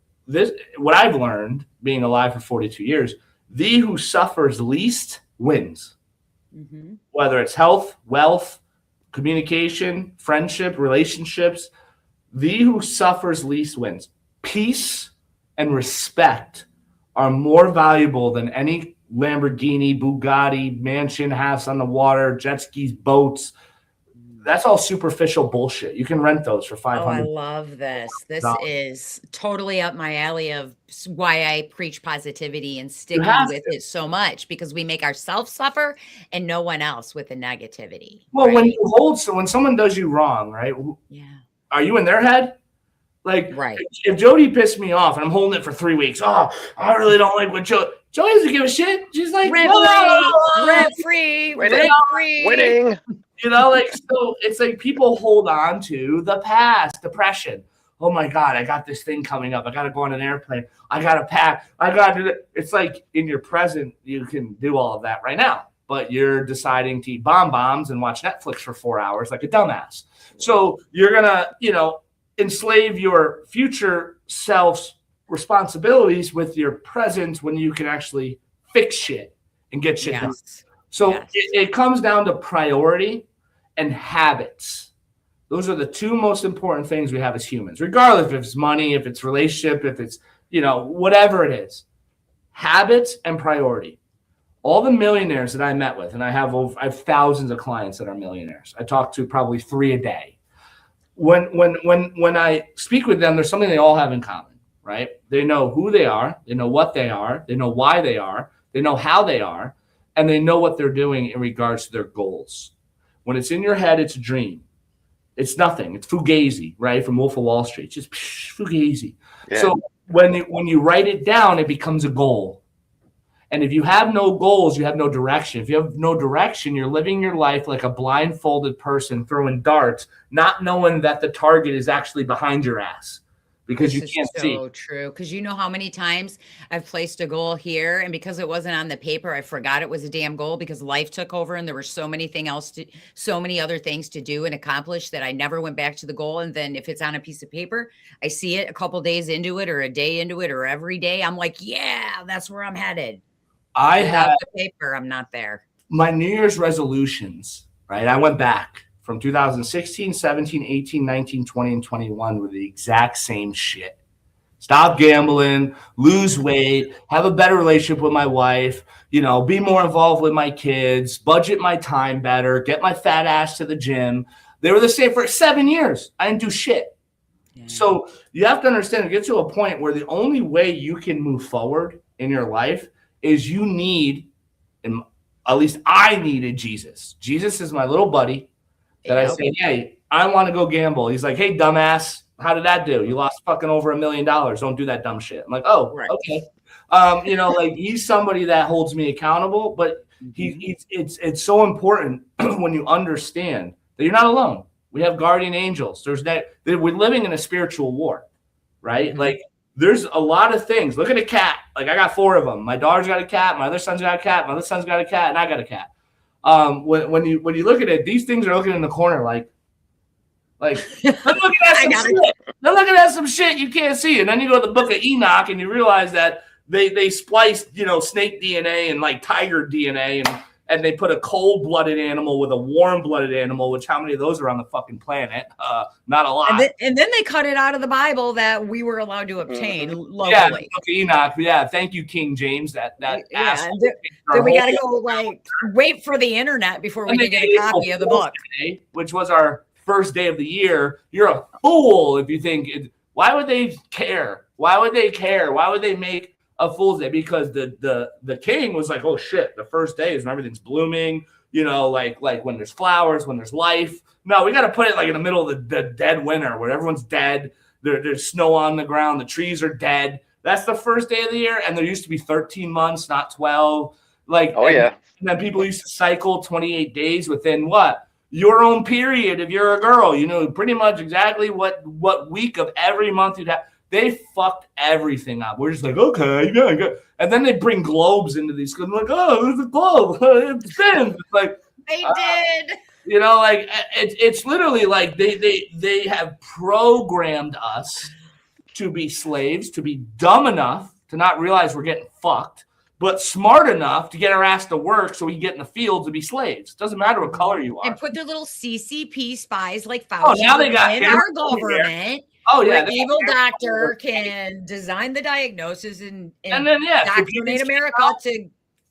D: what I've learned being alive for 42 years, the who suffers least wins. Mm-hmm. Whether it's health, wealth, communication, friendship, relationships, the who suffers least wins. Peace and respect are more valuable than any Lamborghini, Bugatti, mansion, house on the water, jet skis, boats. That's all superficial bullshit. You can rent those for $500.
B: Oh, I love this. This is totally up my alley of why I preach positivity and sticking with it so much, because we make ourselves suffer and no one else with the negativity.
D: Well,
B: right?
D: when someone does you wrong, right?
B: Yeah.
D: Are you in their head? Like,
B: right.
D: If Jody pissed me off and I'm holding it for 3 weeks, I really don't like what Jody doesn't give a shit. She's like,
B: rent free,
C: winning.
D: So it's like people hold on to the past, depression. Oh my God, I got this thing coming up. I got to go on an airplane. I got to pack. I got to do it. It's like in your present, you can do all of that right now, but you're deciding to eat bombs and watch Netflix for 4 hours like a dumbass. So you're going to, enslave your future self's responsibilities with your present when you can actually fix shit and get shit done. So it comes down to priority and habits. Those are the two most important things we have as humans, regardless if it's money, if it's relationship, if it's, whatever it is. Habits and priority. All the millionaires that I met with, and I have thousands of clients that are millionaires. I talk to probably 3 a day. When I speak with them, there's something they all have in common, right? They know who they are, they know what they are, they know why they are, they know how they are, and they know what they're doing in regards to their goals. When it's in your head, it's a dream. It's nothing. It's fugazi, right? From Wolf of Wall Street. It's just fugazi. Yeah. So when you write it down, it becomes a goal. And if you have no goals, you have no direction. If you have no direction, you're living your life like a blindfolded person throwing darts, not knowing that the target is actually behind your ass. Because you can't see.
B: So true. Because you know how many times I've placed a goal here, and because it wasn't on the paper, I forgot it was a damn goal because life took over and there were so many other things to do and accomplish that I never went back to the goal. And then if it's on a piece of paper, I see it a couple days into it or a day into it or every day, I'm like, yeah, that's where I'm headed. Without the paper, I'm not there.
D: My New Year's resolutions, right? I went back. From 2016, 17, 18, 19, 20, and 21 were the exact same shit. Stop gambling, lose weight, have a better relationship with my wife, be more involved with my kids, budget my time better, get my fat ass to the gym. They were the same for 7 years. I didn't do shit. Yeah. So you have to understand, it gets to a point where the only way you can move forward in your life is you need, and at least I needed Jesus. Jesus is my little buddy. That I say, hey, I want to go gamble. He's like, hey, dumbass, how did that do? You lost fucking over $1 million. Don't do that dumb shit. I'm like, oh, right. Okay. He's somebody that holds me accountable, but it's so important when you understand that you're not alone. We have guardian angels. We're living in a spiritual war, right? Mm-hmm. Like there's a lot of things. Look at a cat. Like I got 4 of them. My daughter's got a cat. My other son's got a cat. My other son's got a cat, and I got a cat. When you look at it, these things are looking in the corner like they're looking at some shit. They're looking at some shit you can't see. And then you go to the book of Enoch and you realize that they spliced, snake DNA and like tiger DNA and they put a cold-blooded animal with a warm-blooded animal, which how many of those are on the fucking planet? Not a lot.
B: And then they cut it out of the Bible that we were allowed to obtain locally.
D: Yeah, okay, Enoch. Yeah, thank you, King James. That
B: then we got to go wait for the internet before we can get a copy of the book.
D: Today, which was our first day of the year. You're a fool if you think. Why would they care? Why would they care? Why would they make of Fool's Day because the king was like, oh shit, the first day is when everything's blooming, like when there's flowers, when there's life. No, we got to put it like in the middle of the dead winter where everyone's dead. There's snow on the ground. The trees are dead. That's the first day of the year. And there used to be 13 months, not 12. And then people used to cycle 28 days within what? Your own period if you're a girl. Pretty much exactly what week of every month you'd have. They fucked everything up. We're just like, okay, yeah. And then they bring globes into these. I'm like, oh, there's a globe. It spins. It's like
B: They did.
D: It's literally like they have programmed us to be slaves, to be dumb enough to not realize we're getting fucked, but smart enough to get our ass to work so we can get in the field to be slaves. It doesn't matter what color you are.
B: And put their little CCP spies like Fauci
D: now they got
B: in our government.
D: Oh yeah,
B: the evil doctor can design the diagnosis and
D: then
B: indoctrinate America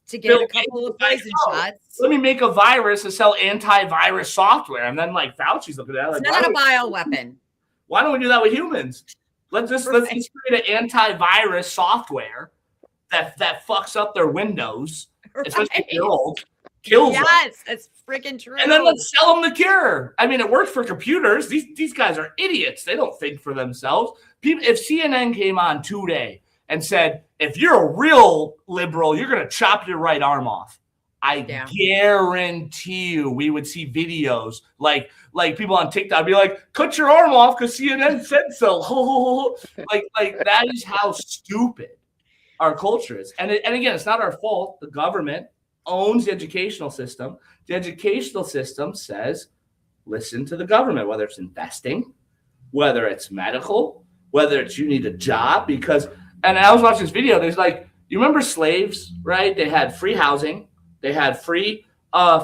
B: to get a couple of poison shots.
D: Let me make a virus to sell antivirus software, and then like Fauci's looking at it like,
B: it's not a bioweapon.
D: Why don't we do that with humans? Let's create an antivirus software that fucks up their Windows, especially if they're old, kills them.
B: Yes, that's freaking true.
D: And then let's sell them the cure. I mean, it works for computers. These guys are idiots. They don't think for themselves. If CNN came on today and said, if you're a real liberal, you're going to chop your right arm off, I guarantee you we would see videos like people on TikTok be like, cut your arm off because CNN said so. like that is how stupid our culture is. And again, it's not our fault. The government owns the educational system. The educational system says, listen to the government, whether it's investing, whether it's medical, whether it's you need a job. And I was watching this video. There's you remember slaves, right? They had free housing. They had free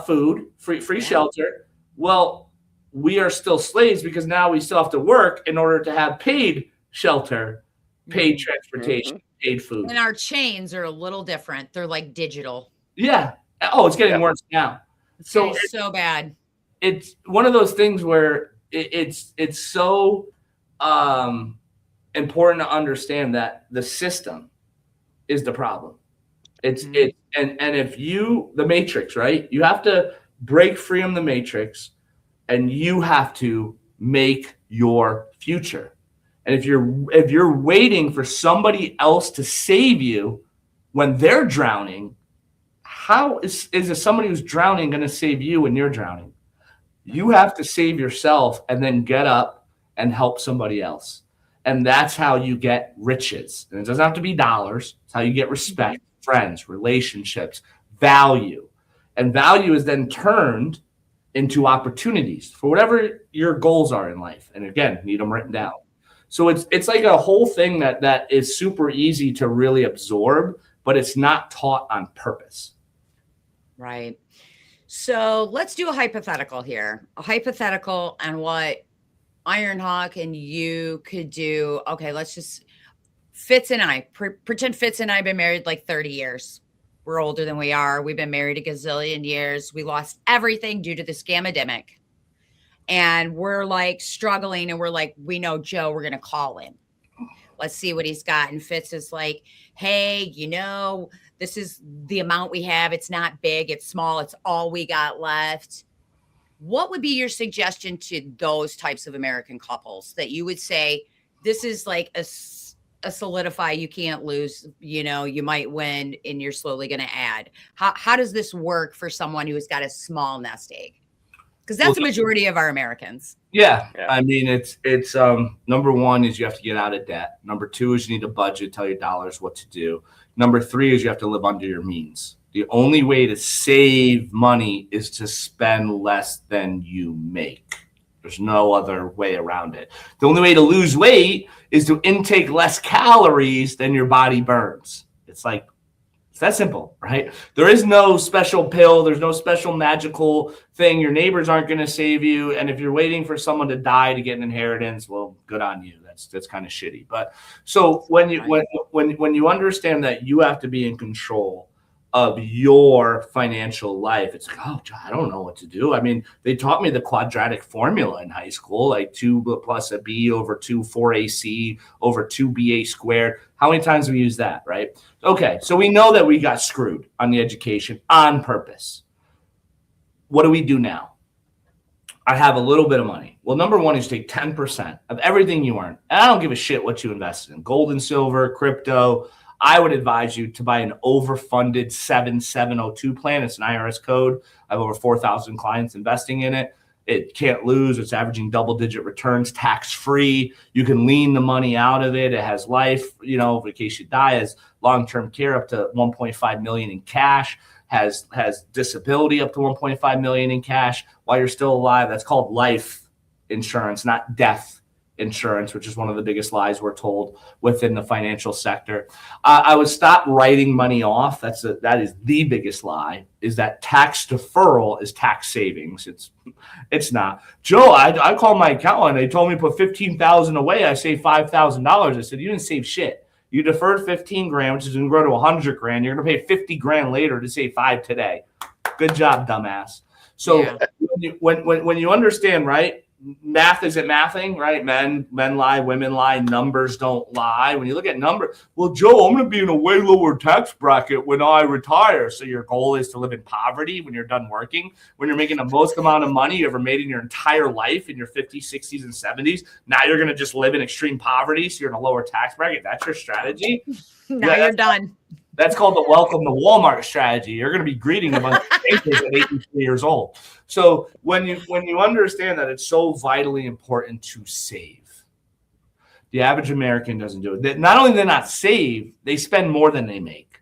D: food, free shelter. Well, we are still slaves because now we still have to work in order to have paid shelter, paid transportation, paid food.
B: And our chains are a little different. They're like digital.
D: Yeah. Oh, it's getting worse now.
B: It's so bad.
D: It's one of those things where it's so important to understand that the system is the problem. And if the matrix, right? You have to break free from the matrix and you have to make your future. And if you're waiting for somebody else to save you when they're drowning, how is somebody who's drowning going to save you when you're drowning? You have to save yourself and then get up and help somebody else. And that's how you get riches. And it doesn't have to be dollars. It's how you get respect, friends, relationships, value. And value is then turned into opportunities for whatever your goals are in life. And again, need them written down. So it's like a whole thing that is super easy to really absorb, but it's not taught on purpose.
B: Right. So let's do a hypothetical here. A hypothetical on what Ironhawk and you could do. Okay, let's just Fitz and I pretend Fitz and I have been married like 30 years. We're older than we are. We've been married a gazillion years. We lost everything due to the scamdemic. And we're like struggling and we're like, we know Joe, we're going to call him. Let's see what he's got. And Fitz is like, hey, this is the amount we have. It's not big. It's small. It's all we got left. What would be your suggestion to those types of American couples that you would say, this is like a solidify, you can't lose, you might win and you're slowly going to add. How does this work for someone who has got a small nest egg? Because that's the majority of our Americans.
D: Yeah. I mean, it's number one is you have to get out of debt. Number two is you need a budget, tell your dollars what to do. Number three is you have to live under your means. The only way to save money is to spend less than you make. There's no other way around it. The only way to lose weight is to intake less calories than your body burns. It's that simple, right? There is no special pill. There's no special magical thing. Your neighbors aren't going to save you. And if you're waiting for someone to die to get an inheritance, well, good on you. That's kind of shitty. But so when you understand that you have to be in control of your financial life. It's like, oh, I don't know what to do. I mean, they taught me the quadratic formula in high school, like 2 plus a B over 2, 4AC over 2BA squared. How many times have we used that, right? Okay, so we know that we got screwed on the education on purpose. What do we do now? I have a little bit of money. Well, number one is take 10% of everything you earn. And I don't give a shit what you invested in, gold and silver, crypto. I would advise you to buy an overfunded 7702 plan. It's an IRS code. I have over 4,000 clients investing in it. It can't lose. It's averaging double-digit returns, tax-free. You can lean the money out of it. It has life, in case you die, has long-term care up to $1.5 million in cash. Has disability up to $1.5 million in cash while you're still alive. That's called life insurance, not death insurance, which is one of the biggest lies we're told within the financial sector. I would stop writing money off. That is the biggest lie, is that tax deferral is tax savings. It's not. Joe, I called my accountant. They told me to put $15,000 away. I saved $5,000. I said, you didn't save shit. You deferred 15 grand, which is going to grow to 100 grand. You're going to pay 50 grand later to save 5 today. Good job, dumbass. So when you understand, right? Math isn't mathing, right? Men lie, women lie, numbers don't lie. When you look at numbers, well, Joe, I'm going to be in a way lower tax bracket when I retire. So your goal is to live in poverty when you're done working, when you're making the most amount of money you ever made in your entire life in your 50s, 60s, and 70s. Now you're going to just live in extreme poverty. So you're in a lower tax bracket. That's your strategy.
E: Now you're done.
D: That's called the welcome to Walmart strategy. You're going to be greeting a bunch of strangers at 83 years old. So when you understand that it's so vitally important to save, the average American doesn't do it. Not only do they not save, they spend more than they make.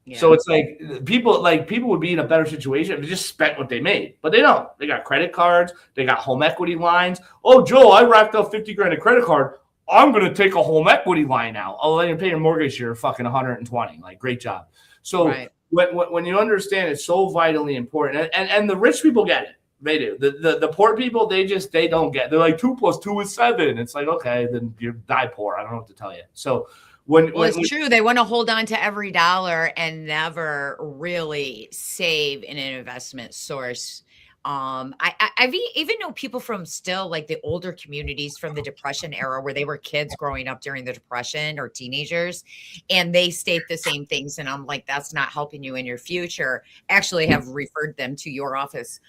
D: Yeah. So it's like people would be in a better situation if they just spent what they made, but they don't. They got credit cards, they got home equity lines. Oh, Joe, I racked up 50 grand in credit card. I'm going to take a home equity line out. Oh, then you pay your mortgage, you're fucking 120. Like, great job. So when you understand it's so vitally important, and the rich people get it. They do. The poor people, they don't get it. They're like 2 + 2 is 7. It's like, okay, then you die poor. I don't know what to tell you. So
E: it's true. They want to hold on to every dollar and never really save in an investment source. I've even know people from still like the older communities from the Depression era where they were kids growing up during the Depression or teenagers, and they state the same things. And I'm like, that's not helping you in your future. Actually have referred them to your office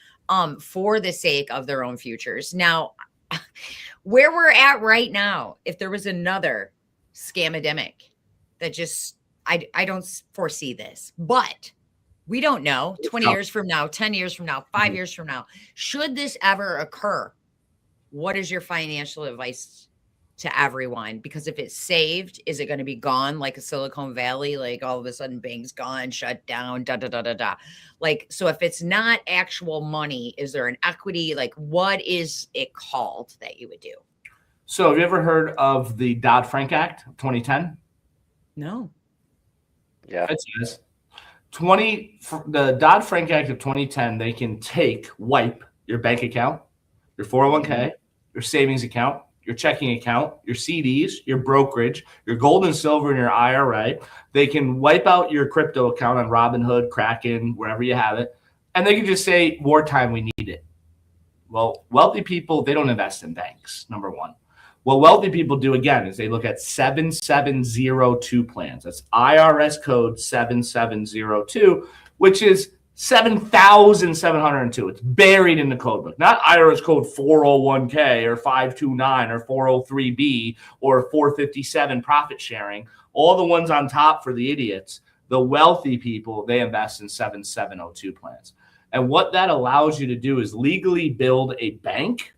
E: for the sake of their own futures. Now, where we're at right now, if there was another scamdemic that just, I don't foresee this, but we don't know 20 years from now, 10 years from now, 5 years from now, should this ever occur, what is your financial advice to everyone? Because if it's saved, is it going to be gone like a Silicon Valley? Like all of a sudden banks gone, shut down, Like, so if it's not actual money, is there an equity? Like what is it called that you would do?
D: So have you ever heard of the Dodd-Frank Act of 2010?
E: No.
C: Yeah.
D: It says the Dodd-Frank Act of 2010, they can wipe your bank account, your 401k, your savings account, your checking account, your CDs, your brokerage, your gold and silver, and your IRA. They can wipe out your crypto account on Robinhood, Kraken, wherever you have it. And they can just say, wartime, we need it. Well, wealthy people, they don't invest in banks, number one. What wealthy people do, again, is they look at 7702 plans. That's IRS code 7702, which is 7,702. It's buried in the code book, not IRS code 401k or 529 or 403b or 457 profit sharing. All the ones on top for the idiots. The wealthy people, they invest in 7702 plans. And what that allows you to do is legally build a bank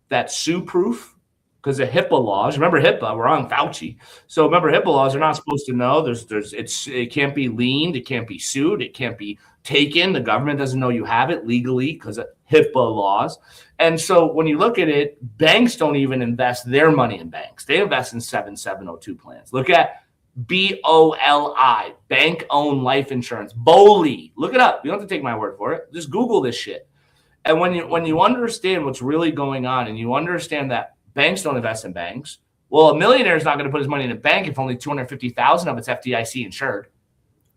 D: that's sue-proof. Because of HIPAA laws, remember HIPAA, we're on Fauci. So remember HIPAA laws, they're not supposed to know. It can't be liened, it can't be sued, it can't be taken. The government doesn't know you have it legally because of HIPAA laws. And so when you look at it, banks don't even invest their money in banks. They invest in 7702 plans. Look at BOLI, bank-owned life insurance. BOLI, look it up. You don't have to take my word for it. Just Google this shit. And when you understand what's really going on, and you understand that banks don't invest in banks. Well, a millionaire is not going to put his money in a bank if only $250,000 of it's FDIC insured.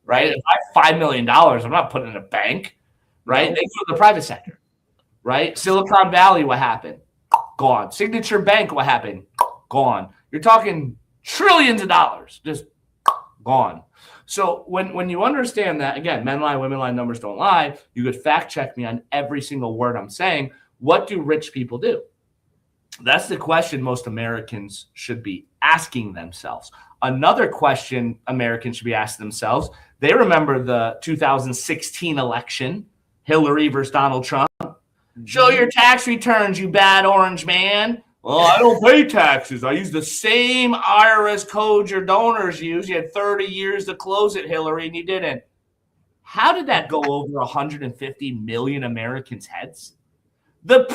D: right? If I have $5 million, I'm not putting it in a bank, right?
B: No.
D: They go to the private sector, right? Silicon Valley, what happened? Gone. Signature Bank, what happened? Gone. You're talking trillions of dollars, just gone. So when you understand that, again, men lie, women lie, numbers don't lie, you could fact check me on every single word I'm saying. What do rich people do? That's the question most Americans should be asking themselves. Another question Americans should be asking themselves, they remember the 2016 election, Hillary versus Donald Trump. Show your tax returns, you bad orange man. Well, I don't pay taxes. I use the same IRS code your donors use. You had 30 years to close it, Hillary, and you didn't. How did that go over 150 million Americans' heads? The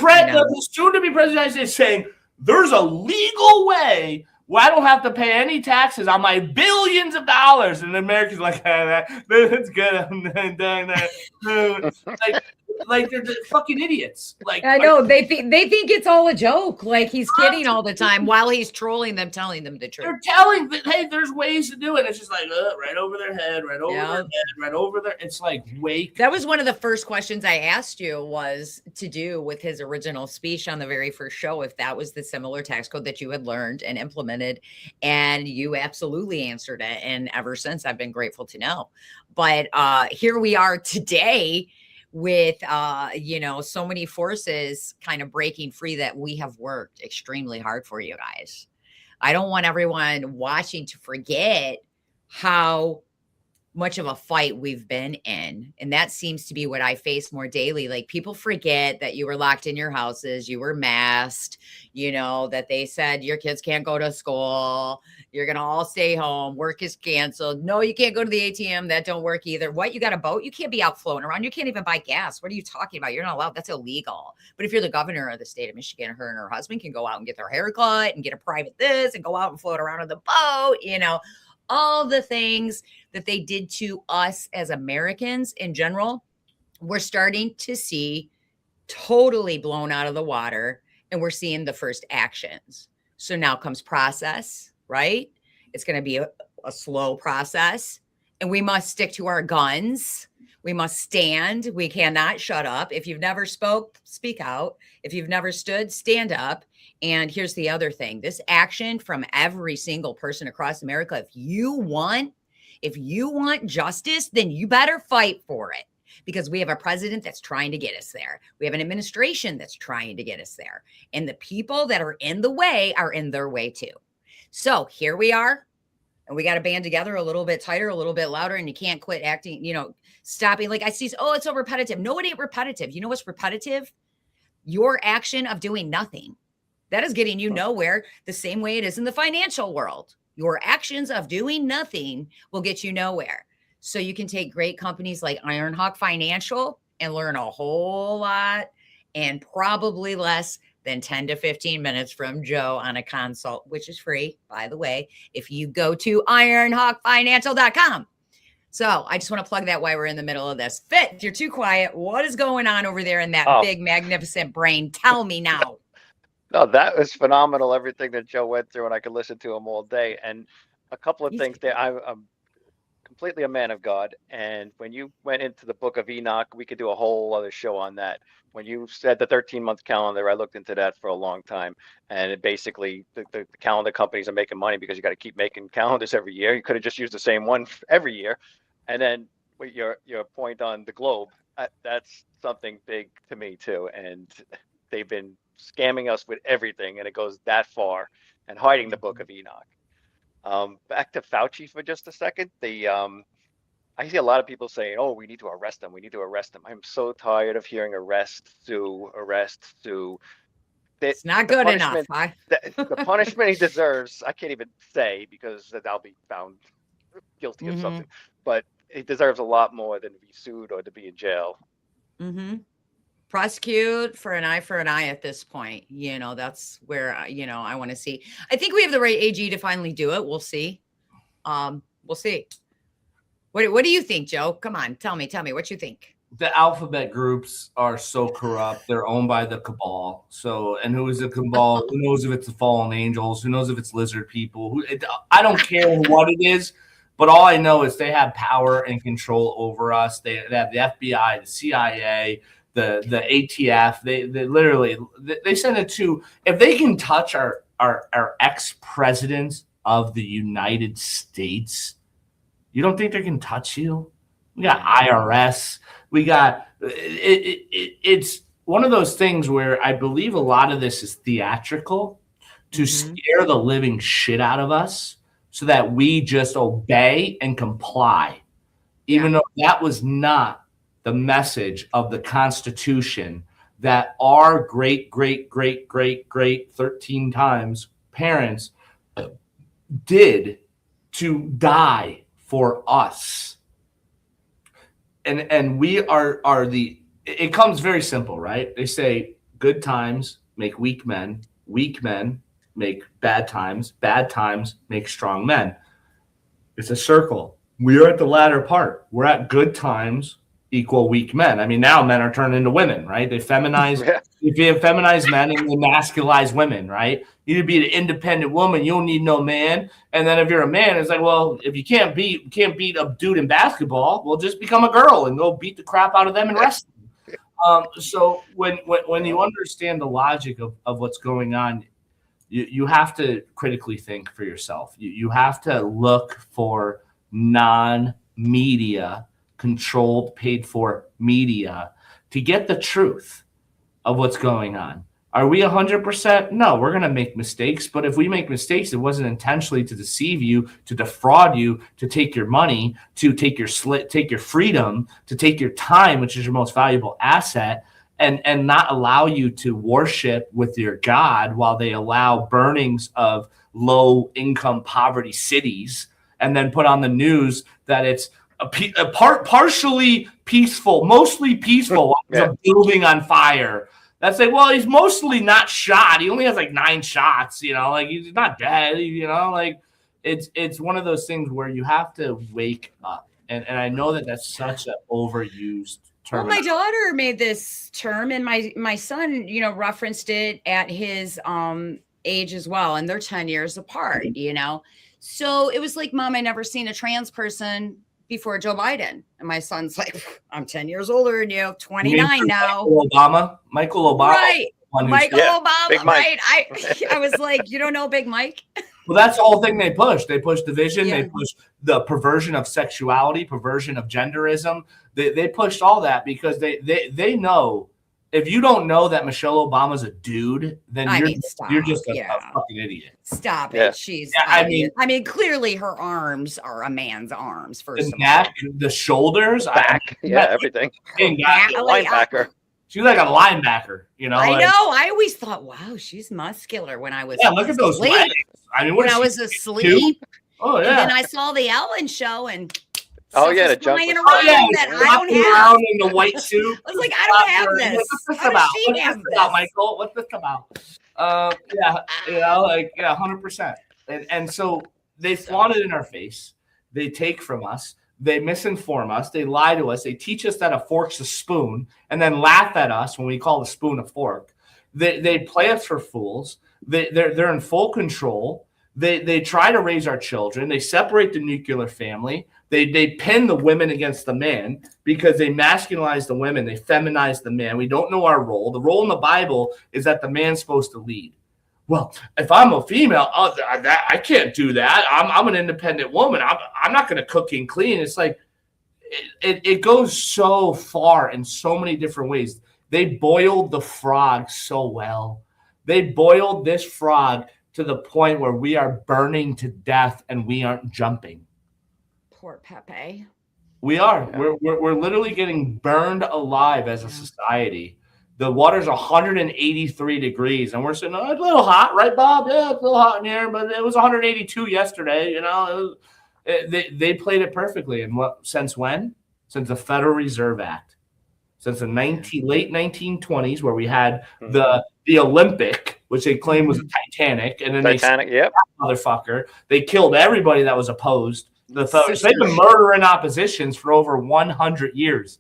D: soon-to-be president is saying there's a legal way where I don't have to pay any taxes on my billions of dollars. And the Americans are like, that's good. I'm done that. Like they're fucking idiots. Like
E: I know they think it's all a joke. Like he's kidding all the time while he's trolling them, telling them the truth.
D: They're telling that, hey, there's ways to do it. It's just like right over their head, right over their head, right over their. It's like wake.
E: That was one of the first questions I asked you was to do with his original speech on the very first show. If that was the similar tax code that you had learned and implemented, and you absolutely answered it. And ever since, I've been grateful to know. But here we are today, with so many forces kind of breaking free that we have worked extremely hard for, you guys. I don't want everyone watching to forget how much of a fight we've been in. And that seems to be what I face more daily. Like people forget that you were locked in your houses, you were masked, that they said your kids can't go to school, you're going to all stay home, work is canceled. No, you can't go to the ATM. That don't work either. What? You got a boat? You can't be out floating around. You can't even buy gas. What are you talking about? You're not allowed. That's illegal. But if you're the governor of the state of Michigan, her and her husband can go out and get their hair cut and get a private this and go out and float around on the boat, all the things that they did to us as Americans in general, we're starting to see totally blown out of the water, and we're seeing the first actions. So now comes process, right? It's going to be a slow process, and we must stick to our guns. We must stand. We cannot shut up. If you've never spoke, speak out. If you've never stood, stand up. And here's the other thing, this action from every single person across America, if you want justice, then you better fight for it, because we have a president that's trying to get us there. We have an administration that's trying to get us there. And the people that are in the way are in their way too. So here we are, and we got to band together a little bit tighter, a little bit louder, and you can't quit acting, stopping. Like I see, it's so repetitive. No, it ain't repetitive. You know what's repetitive? Your action of doing nothing. That is getting you nowhere, the same way it is in the financial world. Your actions of doing nothing will get you nowhere. So you can take great companies like Ironhawk Financial and learn a whole lot and probably less than 10 to 15 minutes from Joe on a consult, which is free, by the way, if you go to ironhawkfinancial.com. So I just want to plug that while we're in the middle of this. Fitz, you're too quiet. What is going on over there in that big, magnificent brain? Tell me now.
C: No, that was phenomenal. Everything that Joe went through, and I could listen to him all day. And a couple of things there. I'm completely a man of God. And when you went into the book of Enoch, we could do a whole other show on that. When you said the 13-month calendar, I looked into that for a long time. And it basically, the calendar companies are making money because you got to keep making calendars every year. You could have just used the same one every year. And then with your point on the globe, that's something big to me too. And they've been scamming us with everything, and it goes that far, and hiding the book of Enoch. Back to Fauci for just a second. I see a lot of people saying, "Oh, we need to arrest him. We need to arrest him." I'm so tired of hearing arrest, sue.
E: It's not good enough.
C: The punishment he deserves, I can't even say, because I'll be found guilty of something. But he deserves a lot more than to be sued or to be in jail.
E: Prosecute for an eye at this point. That's where, I want to see. I think we have the right AG to finally do it. We'll see. We'll see. What do you think, Joe? Come on, tell me what you think.
D: The alphabet groups are so corrupt. They're owned by the cabal. So, and who is the cabal? Who knows if it's the fallen angels? Who knows if it's lizard people? I don't care what it is. But all I know is they have power and control over us. They have the FBI, the CIA, the ATF. They literally they send it to, if they can touch our ex-presidents of the United States, you don't think they can touch you? We got IRS. We got it's one of those things where I believe a lot of this is theatrical to scare the living shit out of us so that we just obey and comply, even though that was not the message of the Constitution that our great 13 times parents did to die for us. And we are it comes very simple, right? They say good times make weak men make bad times make strong men. It's a circle. We are at the latter part. We're at good times equal weak men. I mean, now men are turning into women, right? They feminize, if you feminize men and they masculize women, right? You need to be an independent woman. You don't need no man. And then if you're a man, it's like, well, if you can't beat a dude in basketball, well, just become a girl and go beat the crap out of them in wrestling. So when you understand the logic of what's going on, you have to critically think for yourself. You have to look for non-media controlled, paid for media to get the truth of what's going on. Are we 100%? No, we're going to make mistakes. But if we make mistakes, it wasn't intentionally to deceive you, to defraud you, to take your money, to take your freedom, to take your time, which is your most valuable asset, and not allow you to worship with your God while they allow burnings of low income poverty cities and then put on the news that it's partially peaceful, mostly peaceful, a building on fire. That's like, well, he's mostly not shot. He only has like 9 shots, like he's not dead, like it's one of those things where you have to wake up. And I know that that's such an overused term.
B: Well, my daughter made this term and my son, referenced it at his age as well. And they're 10 years apart, So it was like, Mom, I never seen a trans person before Joe Biden. And my son's like, I'm 10 years older than you, 29 now.
D: Michael Obama.
B: Right. Michael Obama.
C: Big Mike.
B: Right. I was like, you don't know Big Mike?
D: Well, that's the whole thing they push. They push division. They push the perversion of sexuality, perversion of genderism. They pushed all that because they know if you don't know that Michelle Obama's a dude, then you're just a fucking idiot.
B: Stop it.
C: Yeah.
B: She's.
D: I
B: mean, clearly her arms are a man's arms. First
D: the
B: of
D: neck, the shoulders,
C: back, everything. Linebacker.
D: She's like a linebacker,
B: I know. I always thought, wow, she's muscular when I was.
D: Yeah, look at those legs. I mean,
B: when I was asleep.
D: Oh yeah.
B: And then I saw the Ellen show and.
C: The jump.
B: That I don't have.
D: Around in the white suit.
B: I was like, I don't have this.
D: What's this
B: How
D: about?
B: does she have this?
D: Michael? What's this about? 100%. And so they flaunt it in our face. They take from us. They misinform us. They lie to us. They teach us that a fork's a spoon, and then laugh at us when we call a spoon a fork. They play us for fools. They're in full control. They try to raise our children. They separate the nuclear family. They pin the women against the man because they masculinize the women. They feminize the man. We don't know our role. The role in the Bible is that the man's supposed to lead. Well, if I'm a female, I can't do that. I'm an independent woman. I'm not going to cook and clean. It's like it goes so far in so many different ways. They boiled the frog so well. They boiled this frog to the point where we are burning to death and we aren't jumping.
B: Poor Pepe.
D: We are. Yeah. We're literally getting burned alive as a society. The water's 183 degrees, and we're saying, oh, it's a little hot, right, Bob? Yeah, it's a little hot in here, but it was 182 yesterday. They played it perfectly. And since when? Since the Federal Reserve Act. Since the late 1920s, where we had the Olympic, which they claimed was a Titanic, and then motherfucker, they killed everybody that was opposed. They've been murdering oppositions for over 100 years.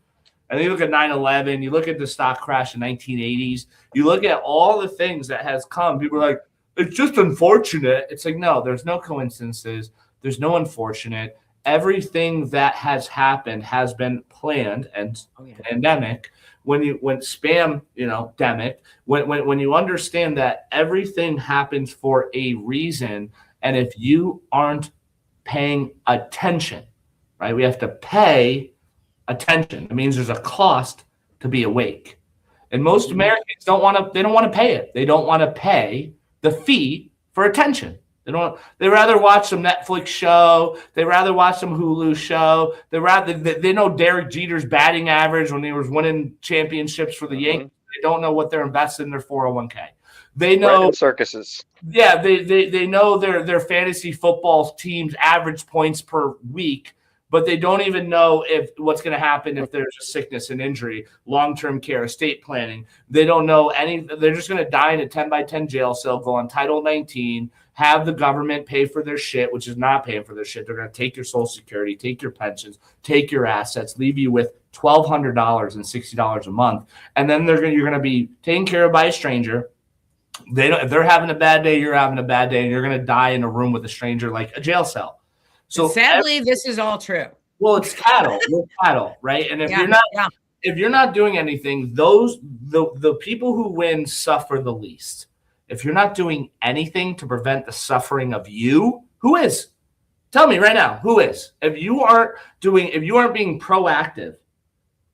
D: And you look at 9/11, you look at the stock crash in 1980s, you look at all the things that has come. People are like, it's just unfortunate. It's like, no, there's no coincidences. There's no unfortunate. everything that has happened has been planned and pandemic. When spam, demic, when you understand that everything happens for a reason, and if you aren't paying attention, right? We have to pay attention. It means there's a cost to be awake. And most Americans don't want to pay it. They don't want to pay the fee for attention. They rather watch some Netflix show. They rather watch some Hulu show. They know Derek Jeter's batting average when he was winning championships for the Yankees. They don't know what they're invested in their 401k. They know
C: circuses.
D: Yeah, they know their fantasy football team's average points per week, but they don't even know what's going to happen if there's a sickness and injury, long-term care, estate planning. They don't know any. They're just going to die in a 10-by-10 jail cell, go on Title 19, have the government pay for their shit, which is not paying for their shit. They're going to take your Social Security, take your pensions, take your assets, leave you with $1,200 and $60 a month, and then you're going to be taken care of by a stranger. If they're having a bad day, you're having a bad day, and you're going to die in a room with a stranger like a jail cell. So
E: sadly, this is all true.
D: Well, it's cattle. We're cattle, right? And if you're not doing anything, the people who win suffer the least. If you're not doing anything to prevent the suffering of you, who is? Tell me right now, who is? If you aren't being proactive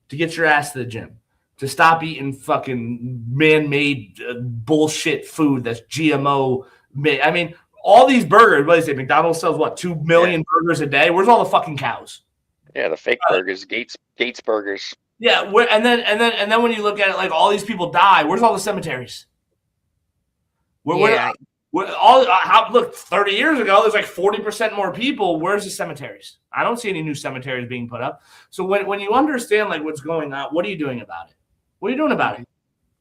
D: to get your ass to the gym, to stop eating fucking man-made bullshit food that's GMO made. I mean, all these burgers, what is it? McDonald's sells 2 million burgers a day. Where's all the fucking cows?
C: Yeah, the fake burgers, Gates burgers.
D: Yeah, and then when you look at it, like all these people die. Where's all the cemeteries? Look, 30 years ago, there's like 40% more people. Where's the cemeteries? I don't see any new cemeteries being put up. So when you understand like what's going on, what are you doing about it? What are you doing about it?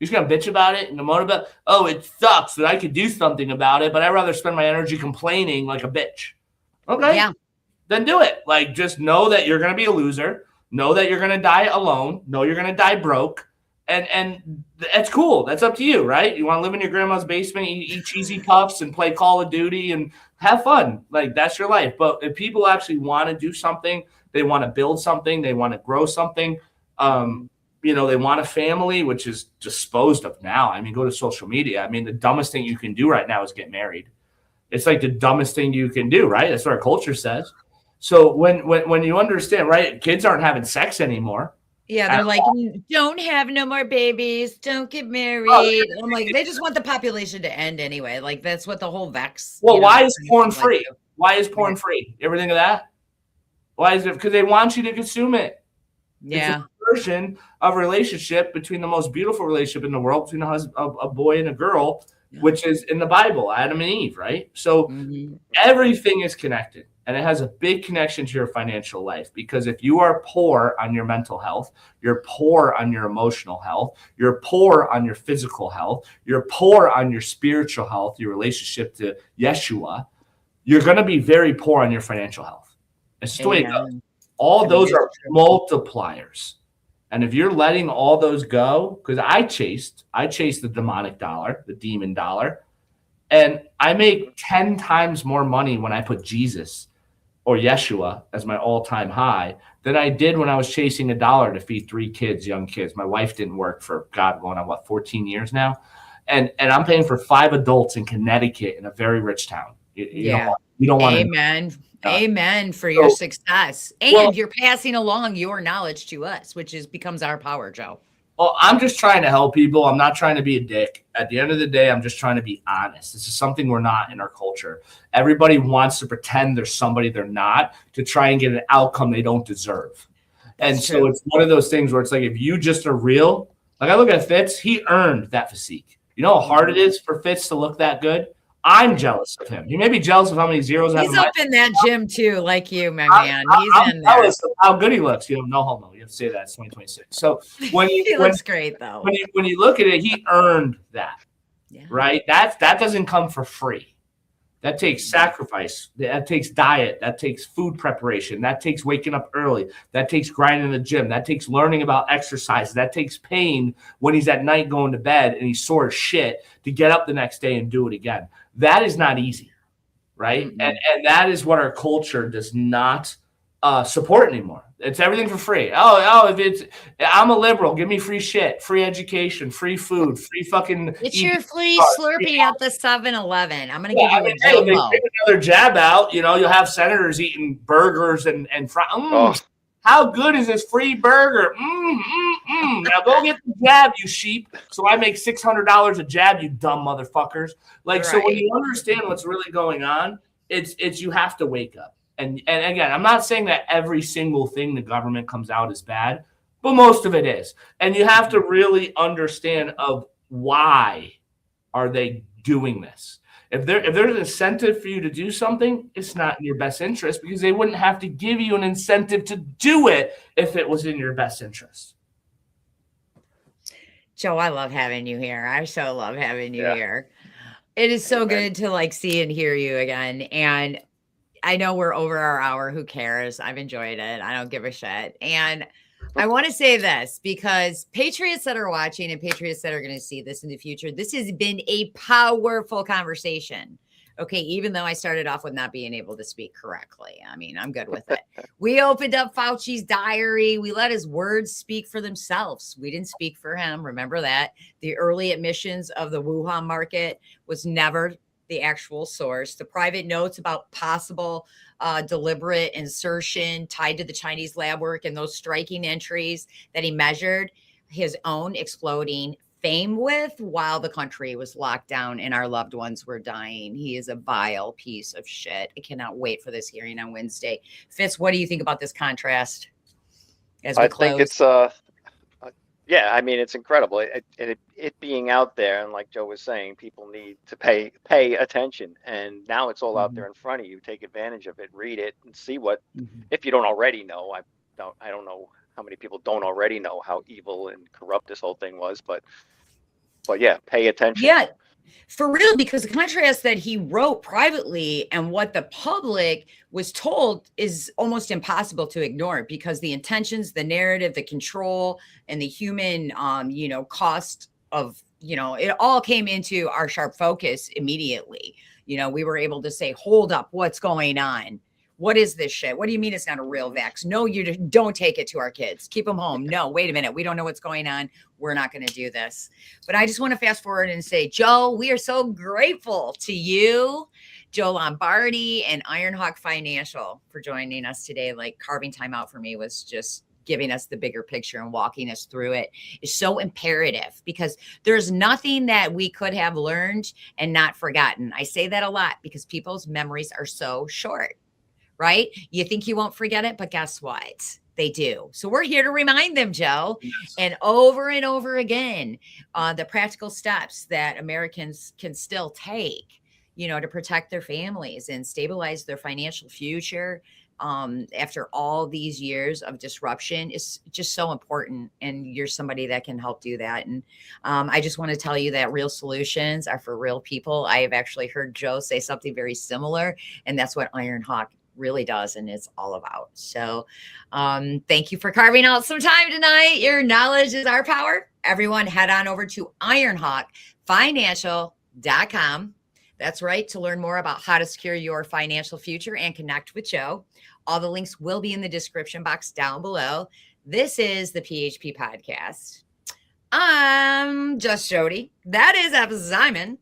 D: You're just gonna bitch about it and moan about, it sucks that I could do something about it, but I'd rather spend my energy complaining like a bitch. Okay. Yeah. Then do it. Like, just know that you're gonna be a loser. Know that you're gonna die alone. Know you're gonna die broke. And that's cool. That's up to you, right? You want to live in your grandma's basement, eat cheesy puffs, and play Call of Duty and have fun. Like, that's your life. But if people actually want to do something, they want to build something, they want to grow something, they want a family, which is disposed of now. I mean, go to social media. I mean, the dumbest thing you can do right now is get married. It's like the dumbest thing you can do, right? That's what our culture says. So when you understand, right, kids aren't having sex anymore.
E: Yeah, they're like, don't have no more babies, don't get married. I'm like, they just want the population to end anyway. Like, that's what the whole vex.
D: Well, why is porn free? Why is porn free? You ever think of that? Why is it? Because they want you to consume it.
E: Yeah.
D: It's a version of a relationship between the most beautiful relationship in the world, between a boy and a girl, which is in the Bible, Adam and Eve, right? So everything is connected. And it has a big connection to your financial life, because if you are poor on your mental health, you're poor on your emotional health, you're poor on your physical health, you're poor on your spiritual health, your relationship to Yeshua, you're going to be very poor on your financial health. It's just the way it goes. All those are multipliers. And if you're letting all those go, because I chased the demonic dollar, the demon dollar, and I make 10 times more money when I put Jesus or Yeshua as my all-time high than I did when I was chasing $1 to feed 3 kids, young kids. My wife didn't work for, going on 14 years now. And I'm paying for 5 adults in Connecticut in a very rich town. You don't want to.
E: Amen. Amen for your success. And you're passing along your knowledge to us, which becomes our power, Joe.
D: Well, I'm just trying to help people. I'm not trying to be a dick. At the end of the day, I'm just trying to be honest. This is something we're not in our culture. Everybody wants to pretend there's somebody they're not to try and get an outcome they don't deserve. And so it's one of those things where it's like, if you just are real, like I look at Fitz, he earned that physique. You know how hard it is for Fitz to look that good? I'm jealous of him. He may be jealous of how many zeros I have.
E: He's up in that gym too, like you, my man. He's in there.
D: Jealous of how good he looks. No homo. You have to say that. It's 2026. So
E: he looks great though.
D: When you look at it, he earned that. Yeah. Right? That doesn't come for free. That takes sacrifice. That takes diet. That takes food preparation. That takes waking up early. That takes grinding in the gym. That takes learning about exercise. That takes pain when he's at night going to bed and he's sore as shit to get up the next day and do it again. That is not easy, right? Mm-hmm. And that is what our culture does not support anymore. It's everything for free. If I'm a liberal, give me free shit, free education, free food, free fucking.
E: It's
D: EV
E: your free
D: cars,
E: Slurpee at the 7-Eleven. I'm gonna
D: Yeah,
E: give you
D: I mean,
E: a
D: hey, when they
E: jumbo.
D: take another jab out, you'll have senators eating burgers and
C: Oh.
D: How good is this free burger? Now go get the jab, you sheep. So I make $600 a jab, you dumb motherfuckers. So when
E: Right.
D: you understand what's really going on, it's you have to wake up. And again, I'm not saying that every single thing the government comes out is bad, but most of it is. And you have to really understand of why are they doing this. If there's an incentive for you to do something, it's not in your best interest because they wouldn't have to give you an incentive to do it if it was in your best interest.
E: Joe, I love having you here. I so love having you
C: Yeah.
E: here. It is so
C: Amen.
E: good to see and hear you again. And I know we're over our hour. Who cares? I've enjoyed it. I don't give a shit. And I want to say this because patriots that are watching and patriots that are going to see this in the future, this has been a powerful conversation. Okay, even though I started off with not being able to speak correctly. I mean, I'm good with it. We opened up Fauci's diary. We let his words speak for themselves. We didn't speak for him. Remember that. The early admissions of the Wuhan market was never the actual source. The private notes about possible deliberate insertion tied to the Chinese lab work and those striking entries that he measured his own exploding fame with while the country was locked down and our loved ones were dying. He is a vile piece of shit. I cannot wait for this hearing on Wednesday. Fitz, what do you think about this contrast as we close?
C: I think it's yeah, I mean, it's incredible. It being out there, and like Joe was saying, people need to pay attention. And now it's all out there in front of you. Take advantage of it, read it, and see what. If you don't already know, I don't know how many people don't already know how evil and corrupt this whole thing was, but yeah, pay attention.
E: Yeah, for real, because the contrast that he wrote privately and what the public was told is almost impossible to ignore because the intentions, the narrative, the control, and the human, cost of, it all came into our sharp focus immediately. We were able to say, hold up, what's going on? What is this shit? What do you mean it's not a real vax? No, you don't take it to our kids. Keep them home. No, wait a minute. We don't know what's going on. We're not going to do this. But I just want to fast forward and say, Joe, we are so grateful to you, Joe Lombardi and Ironhawk Financial for joining us today. Carving time out for me was just giving us the bigger picture and walking us through it is so imperative because there's nothing that we could have learned and not forgotten. I say that a lot because people's memories are so short. Right? You think you won't forget it, but guess what? They do. So we're here to remind them, Joe, and over again, the practical steps that Americans can still take, to protect their families and stabilize their financial future after all these years of disruption is just so important. And you're somebody that can help do that. And I just want to tell you that real solutions are for real people. I have actually heard Joe say something very similar, and that's what Ironhawk really does and it's all about. So thank you for carving out some time tonight. Your knowledge is our power. Everyone head on over to ironhawkfinancial.com. That's right, to learn more about how to secure your financial future and connect with Joe. All the links will be in the description box down below. This is the PHP Podcast. I'm Just Jodie. That is Ziamond.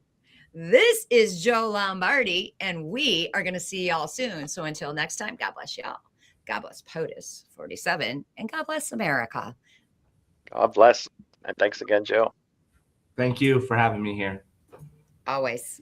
E: This is Joe Lombardi, and we are going to see y'all soon. So until next time, God bless y'all. God bless POTUS 47, and God bless America.
C: God bless. And thanks again, Joe.
D: Thank you for having me here.
E: Always.